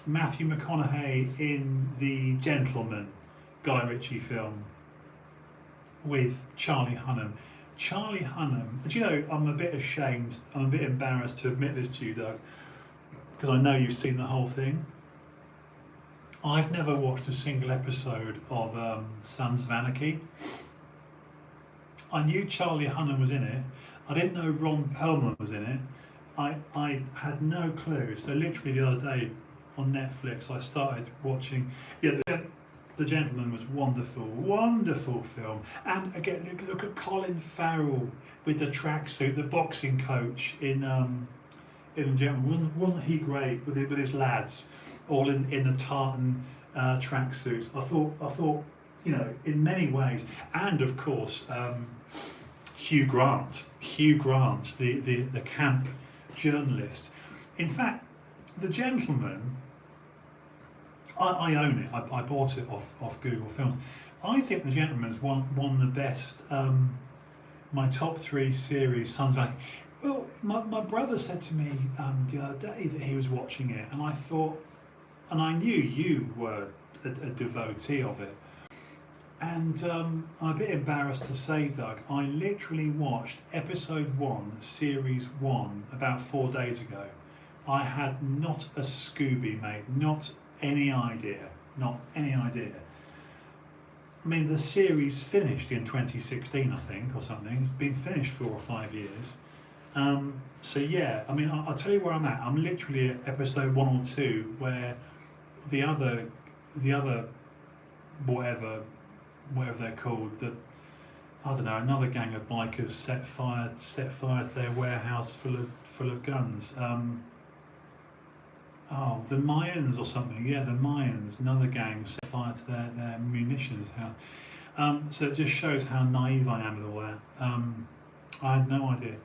Matthew McConaughey in The Gentleman, Guy Ritchie film, with Charlie Hunnam. Charlie Hunnam, do you know, I'm a bit ashamed, I'm a bit embarrassed to admit this to you, Doug, because I know you've seen the whole thing. I've never watched a single episode of Sons of Anarchy. I knew Charlie Hunnam was in it. I didn't know Ron Perlman was in it. I had no clue. So literally the other day on Netflix, I started watching. Yeah, The Gentleman was wonderful, wonderful film. And again, look at Colin Farrell with the tracksuit, the boxing coach in The Gentleman. Wasn't he great with his lads? All in the tartan tracksuits. I thought, you know, in many ways, and of course, Hugh Grant, the camp journalist. In fact, The Gentleman, I own it. I bought it off Google Films. I think The Gentleman's one of the best. My top 3 series, Sons of Anarchy. Well, my brother said to me the other day that he was watching it, and I thought. And I knew you were a devotee of it. And I'm a bit embarrassed to say, Doug, I literally watched episode 1, series 1, about 4 days ago. I had not a Scooby, mate, not any idea. I mean, the series finished in 2016, I think, or something. It's been finished 4 or 5 years. So yeah, I mean, I'll tell you where I'm at. I'm literally at episode 1 or 2, where the other whatever they're called, I don't know, another gang of bikers set fire to their warehouse full of guns. The Mayans or something. Yeah, the Mayans, another gang set fire to their munitions house. So it just shows how naive I am with all that. I had no idea.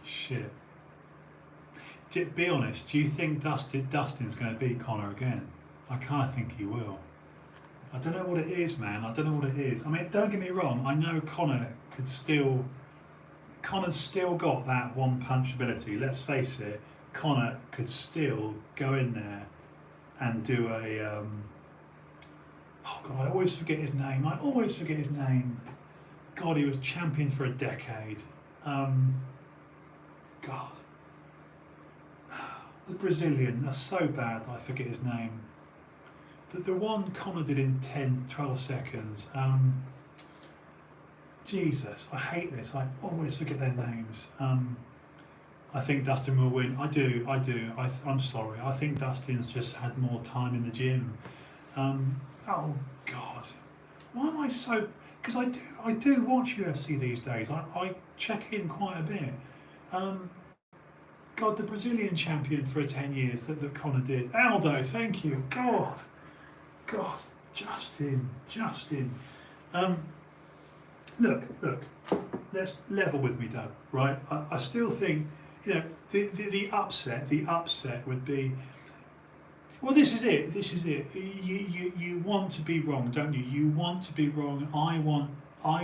Shit. Be honest, do you think Dustin's going to be Connor again? I kind of think he will. I don't know what it is, man. I don't know what it is. I mean, don't get me wrong. I know Connor's still got that one punch ability. Let's face it, Connor could still go in there and do a. Oh God, I always forget his name. God, he was champion for a decade. God. The Brazilian, that's so bad I forget his name. The one Connor did in 10-12 seconds. Jesus, I hate this. I always forget their names. I think Dustin will win. I do. I'm sorry. I think Dustin's just had more time in the gym. Oh God, why am I so? Because I do watch UFC these days. I check in quite a bit. God, the Brazilian champion for 10 years that Conor did. Aldo, thank you. God, God, Justin. Look. Let's level with me, Doug. Right? I still think, you know, the upset would be. Well, this is it. You want to be wrong, don't you? You want to be wrong. I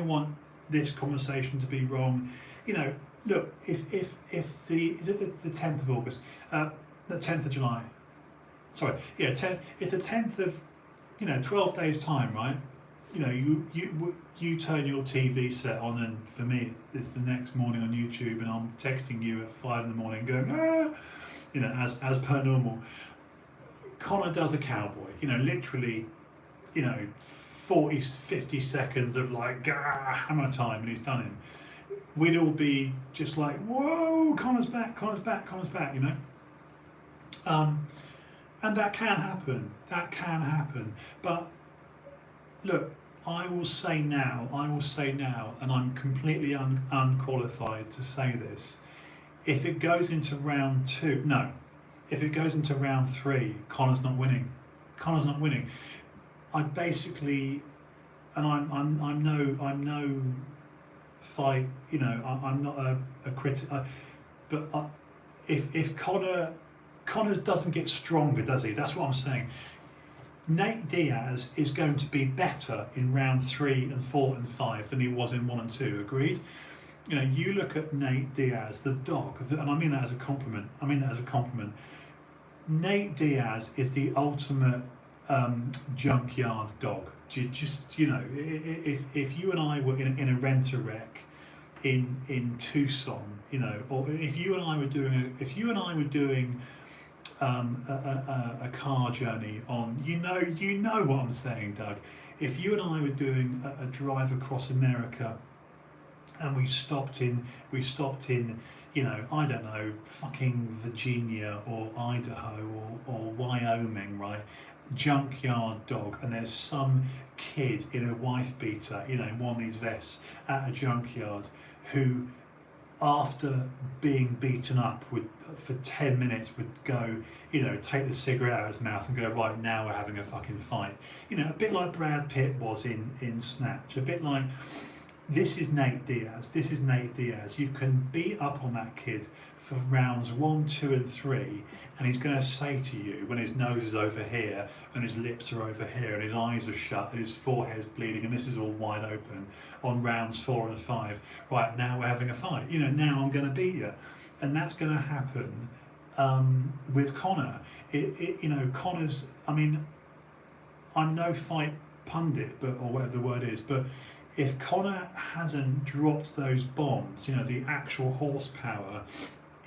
want this conversation to be wrong. You know, look. If the is it the 10th of August, the 10th of July. Sorry, yeah. If the 10th of, 12 days time, right? You know, you turn your TV set on, and for me, it's the next morning on YouTube, and I'm texting you at 5 in the morning, going, as per normal. Connor does a cowboy, literally, 40, 50 seconds of like, hammer time, and he's done him. We'd all be just like, whoa, Connor's back, and that can happen. But look, I will say now, and I'm completely unqualified to say this, if it goes into round 2, if it goes into round 3, Connor's not winning. I basically, and I'm no fight, I'm not a critic, but if Connor doesn't get stronger, does he? That's what I'm saying. Nate Diaz is going to be better in round 3 and 4 and 5 than he was in 1 and 2. Agreed? You look at Nate Diaz, the dog, and I mean that as a compliment. Nate Diaz is the ultimate junkyard dog. If you and I were in a rent-a-wreck in Tucson, or if you and I were doing a car journey on, you know what I'm saying, Doug. If you and I were doing a drive across America, and we stopped in, I don't know, fucking Virginia or Idaho or Wyoming, right? Junkyard dog, and there's some kid in a wife beater, in one of these vests at a junkyard, who, after being beaten up, for 10 minutes would go, take the cigarette out of his mouth and go, right, now we're having a fucking fight. A bit like Brad Pitt was in Snatch, a bit like, this is Nate Diaz. You can beat up on that kid for rounds 1, 2 and 3, and he's going to say to you, when his nose is over here and his lips are over here and his eyes are shut and his forehead's bleeding and this is all wide open, on rounds 4 and 5, right, now we're having a fight, now I'm going to beat you. And that's going to happen with Connor. Connor's, I'm no fight pundit, or whatever the word is, but if Connor hasn't dropped those bombs, the actual horsepower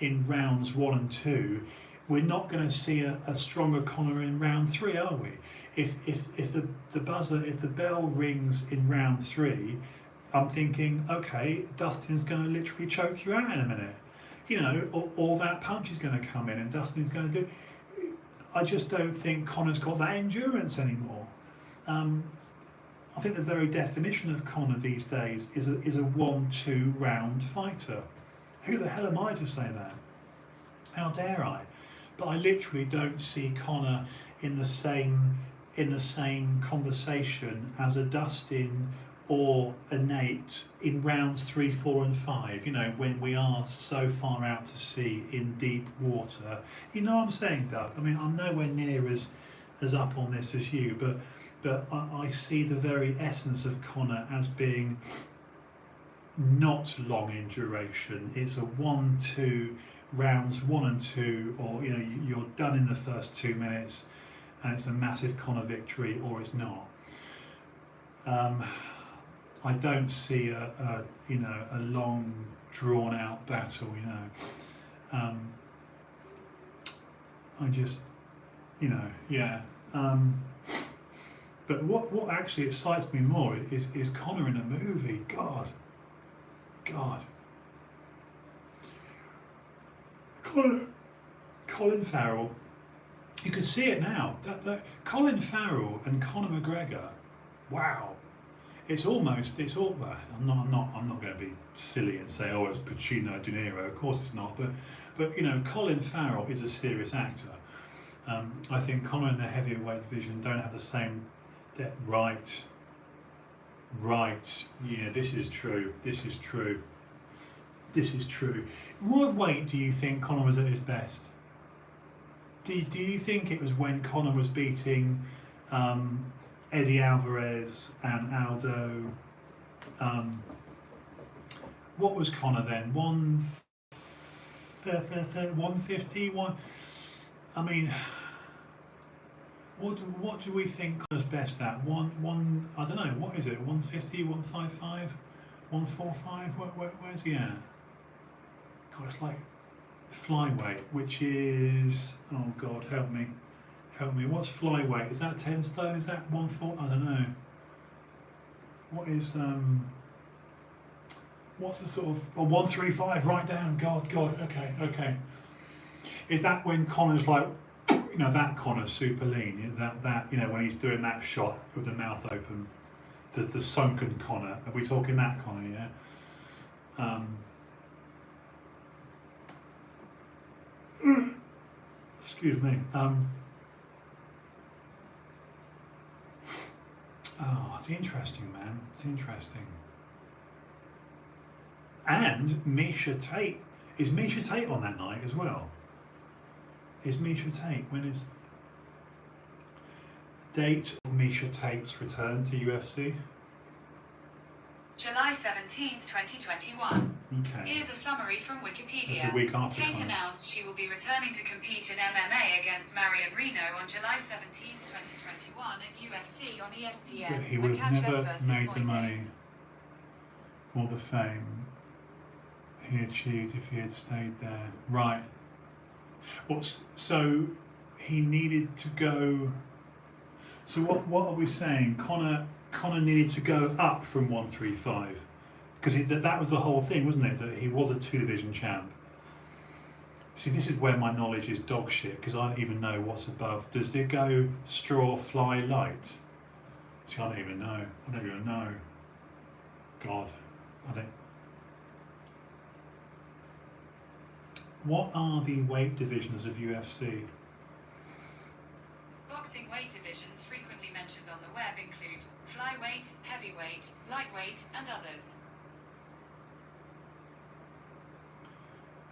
in rounds 1 and 2, we're not going to see a stronger Connor in round 3, are we? If the bell rings in round 3, I'm thinking, okay, Dustin's going to literally choke you out in a minute, or that punch is going to come in and Dustin's going to do. I just don't think Connor's got that endurance anymore. I think the very definition of Connor these days is a 1-2 round fighter. Who the hell am I to say that? How dare I? But I literally don't see Connor in the same conversation as a Dustin or a Nate in rounds 3, 4 and 5, when we are so far out to sea in deep water. You know what I'm saying, Doug? I'm nowhere near as up on this as you, but I see the very essence of Connor as being not long in duration. It's a 1-2, rounds 1 and 2, or you're done in the first 2 minutes, and it's a massive Connor victory, or it's not. I don't see a long drawn out battle. I just, yeah. But what actually excites me more is Connor in a movie. God. Colin Farrell. You can see it now. That Colin Farrell and Conor McGregor. Wow. It's all. I'm not going to be silly and say, oh, it's Pacino, De Niro. Of course it's not. But Colin Farrell is a serious actor. I think Conor in the heavyweight division don't have the same depth. Right. Yeah, this is true. This is true. What weight do you think Conor was at his best? Do you think it was when Conor was beating Eddie Alvarez and Aldo? What was Conor then? 150? I mean, what do we think Conor's best at? I don't know. What is it? 150, 155, 145? Where's he at? God, it's like flyweight, which is, oh God, help me. What's flyweight? Is that 10 stone? Is that 140? I don't know. What is what's the sort of 135? Right down. God. Okay. Is that when Conor's like, that Conor super lean? That when he's doing that shot with the mouth open, the sunken Conor. Are we talking that Conor? Yeah. Excuse me. It's interesting, man. It's interesting. And Misha Tate. Is Misha Tate on that night as well? Is Misha Tate? When is date of Misha Tate's return to UFC? July 17th, 2021. Okay. Here's a summary from Wikipedia. That's a week after Tate Conor. announced she will be returning to compete in MMA against Marion Reno on July 17th, 2021 at UFC on ESPN. But he would have Makachev never versus made the Moises. money or the fame he achieved if he had stayed there. Right. So he needed to go. So what are we saying? Conor needed to go up from 135 because that was the whole thing, wasn't it? That he was a 2-division champ. See, this is where my knowledge is dog shit because I don't even know what's above. Does it go straw, fly, light? See, I don't even know. God, I don't. What are the weight divisions of UFC? Boxing weight divisions frequently mentioned on the web include flyweight, heavyweight, lightweight, and others.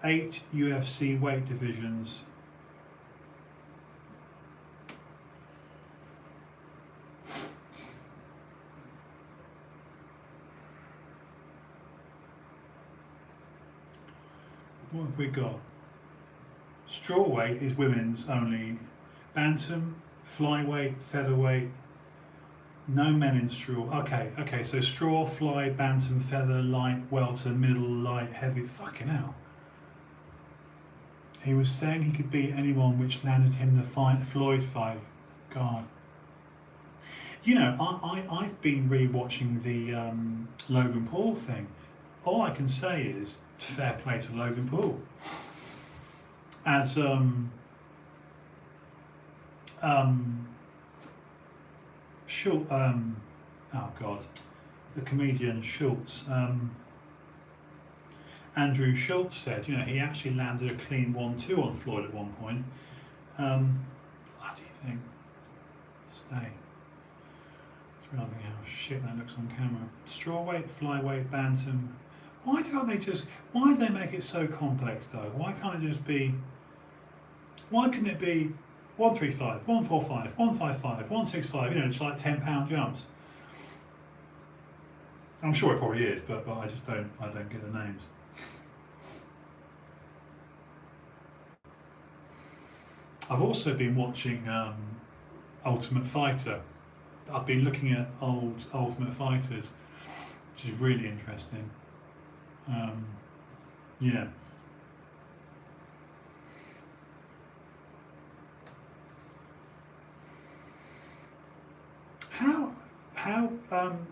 8 UFC weight divisions. What have we got? Strawweight is women's only. Bantam, flyweight, featherweight. No men in straw. Okay. So straw, fly, bantam, feather, light, welter, middle, light, heavy. Fucking hell. He was saying he could beat anyone, which landed him the Floyd fight. God. I've been re-watching the Logan Paul thing. All I can say is fair play to Logan Paul. As Schultz, the comedian Schultz, Andrew Schultz said, he actually landed a clean 1-2 on Floyd at one point. Bloody thing. Stay. Just realising how shit that looks on camera. Strawweight, flyweight, bantam. Why do they make it so complex though? Why can't it just be, why couldn't it be 135, 145, 155, 165, it's like £10 jumps? I'm sure it probably is, but I don't get the names. I've also been watching Ultimate Fighter. I've been looking at old Ultimate Fighters, which is really interesting. Yeah. How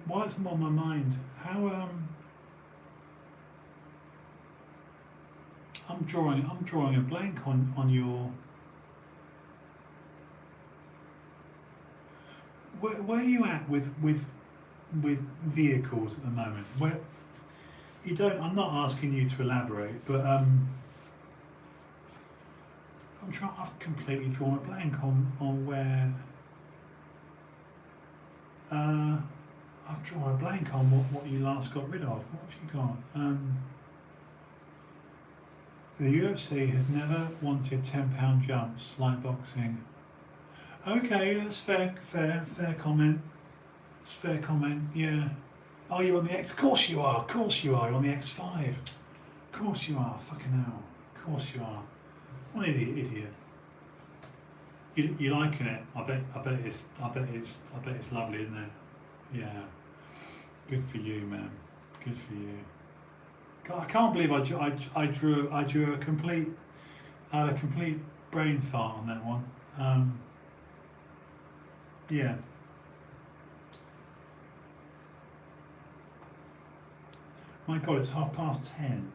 why is it on my mind? How I'm drawing a blank on your. Where are you at with vehicles at the moment? Where you don't? I'm not asking you to elaborate, but I've completely drawn a blank on where. I've drawn a blank on what you last got rid of. What have you got? The UFC has never wanted £10 jumps like boxing. Okay, that's fair comment. It's fair comment, yeah. Oh, you're on the X? Of course you are, You're on the X5. Of course you are, fucking hell. Of course you are. What an idiot. You liking it? I bet it's lovely, isn't it? Yeah. Good for you, man. Good for you. God, I can't believe I drew a complete brain fart on that one. Yeah. My God, it's 10:30.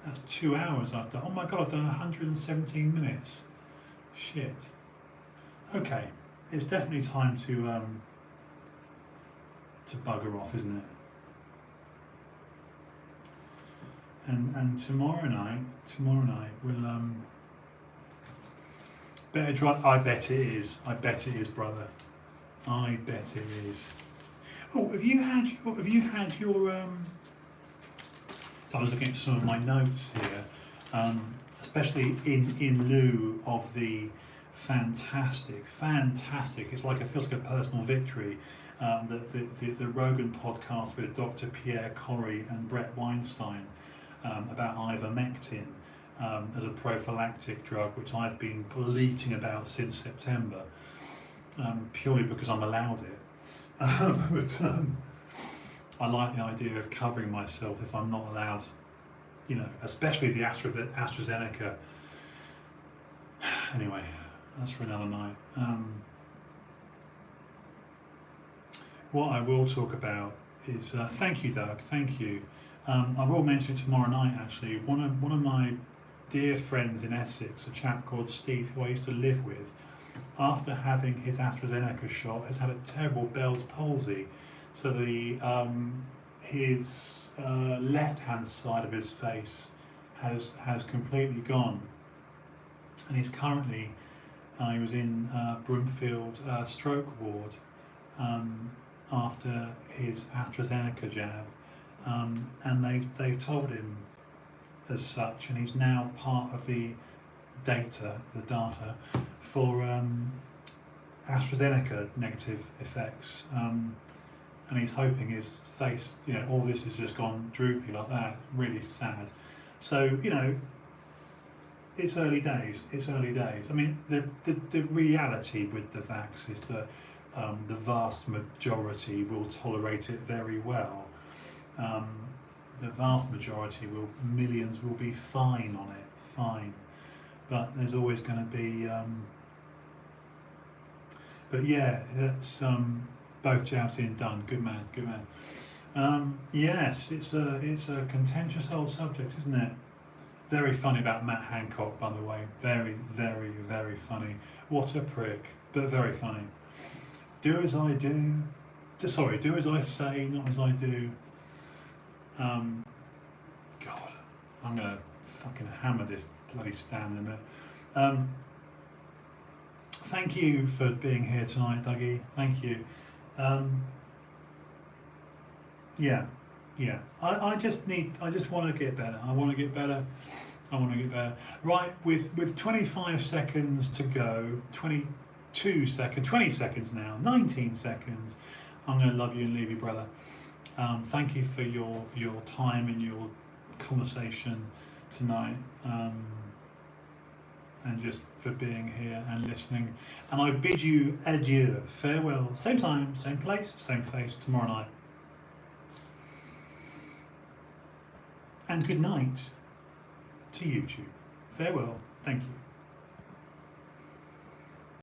That's 2 hours I've done. Oh my God, I've done 117 minutes. Shit. Okay, it's definitely time to bugger off, isn't it? And tomorrow night we'll better drive. I bet it is, brother. I bet it is. Oh, have you had your I was looking at some of my notes here, especially in lieu of the fantastic. It feels like a personal victory. The Rogan podcast with Dr. Pierre Corrie and Brett Weinstein about ivermectin as a prophylactic drug, which I've been bleating about since September, purely because I'm allowed it. But I like the idea of covering myself if I'm not allowed, especially the AstraZeneca. Anyway, that's for another night. What I will talk about is, thank you, Doug, thank you. I will mention it tomorrow night, actually. One of my dear friends in Essex, a chap called Steve, who I used to live with, after having his AstraZeneca shot, has had a terrible Bell's palsy. So his left-hand side of his face has completely gone, and he's currently he was in Broomfield stroke ward after his AstraZeneca jab, and they've told him as such, and he's now part of the data for AstraZeneca negative effects. And he's hoping his face, all this has just gone droopy like that. Really sad. So, it's early days. I mean, the reality with the vax is that the vast majority will tolerate it very well. The vast majority millions will be fine on it, fine. But there's always going to be, but yeah, that's, both jabs in, done. Good man. Yes, it's a contentious old subject, isn't it? Very funny about Matt Hancock, by the way. Very, very, very funny. What a prick, but very funny. Do as I do. Sorry, do as I say, not as I do. God, I'm gonna fucking hammer this bloody stand in there. Thank you for being here tonight, Dougie. Thank you. Yeah. I just want to get better. I want to get better. Right, with 25 seconds to go, 22 seconds, 20 seconds now, 19 seconds. I'm going to love you and leave you, brother. Thank you for your time and your conversation tonight. And just for being here and listening. And I bid you adieu, farewell, same time, same place, same face, tomorrow night. And good night to YouTube. Farewell, thank you.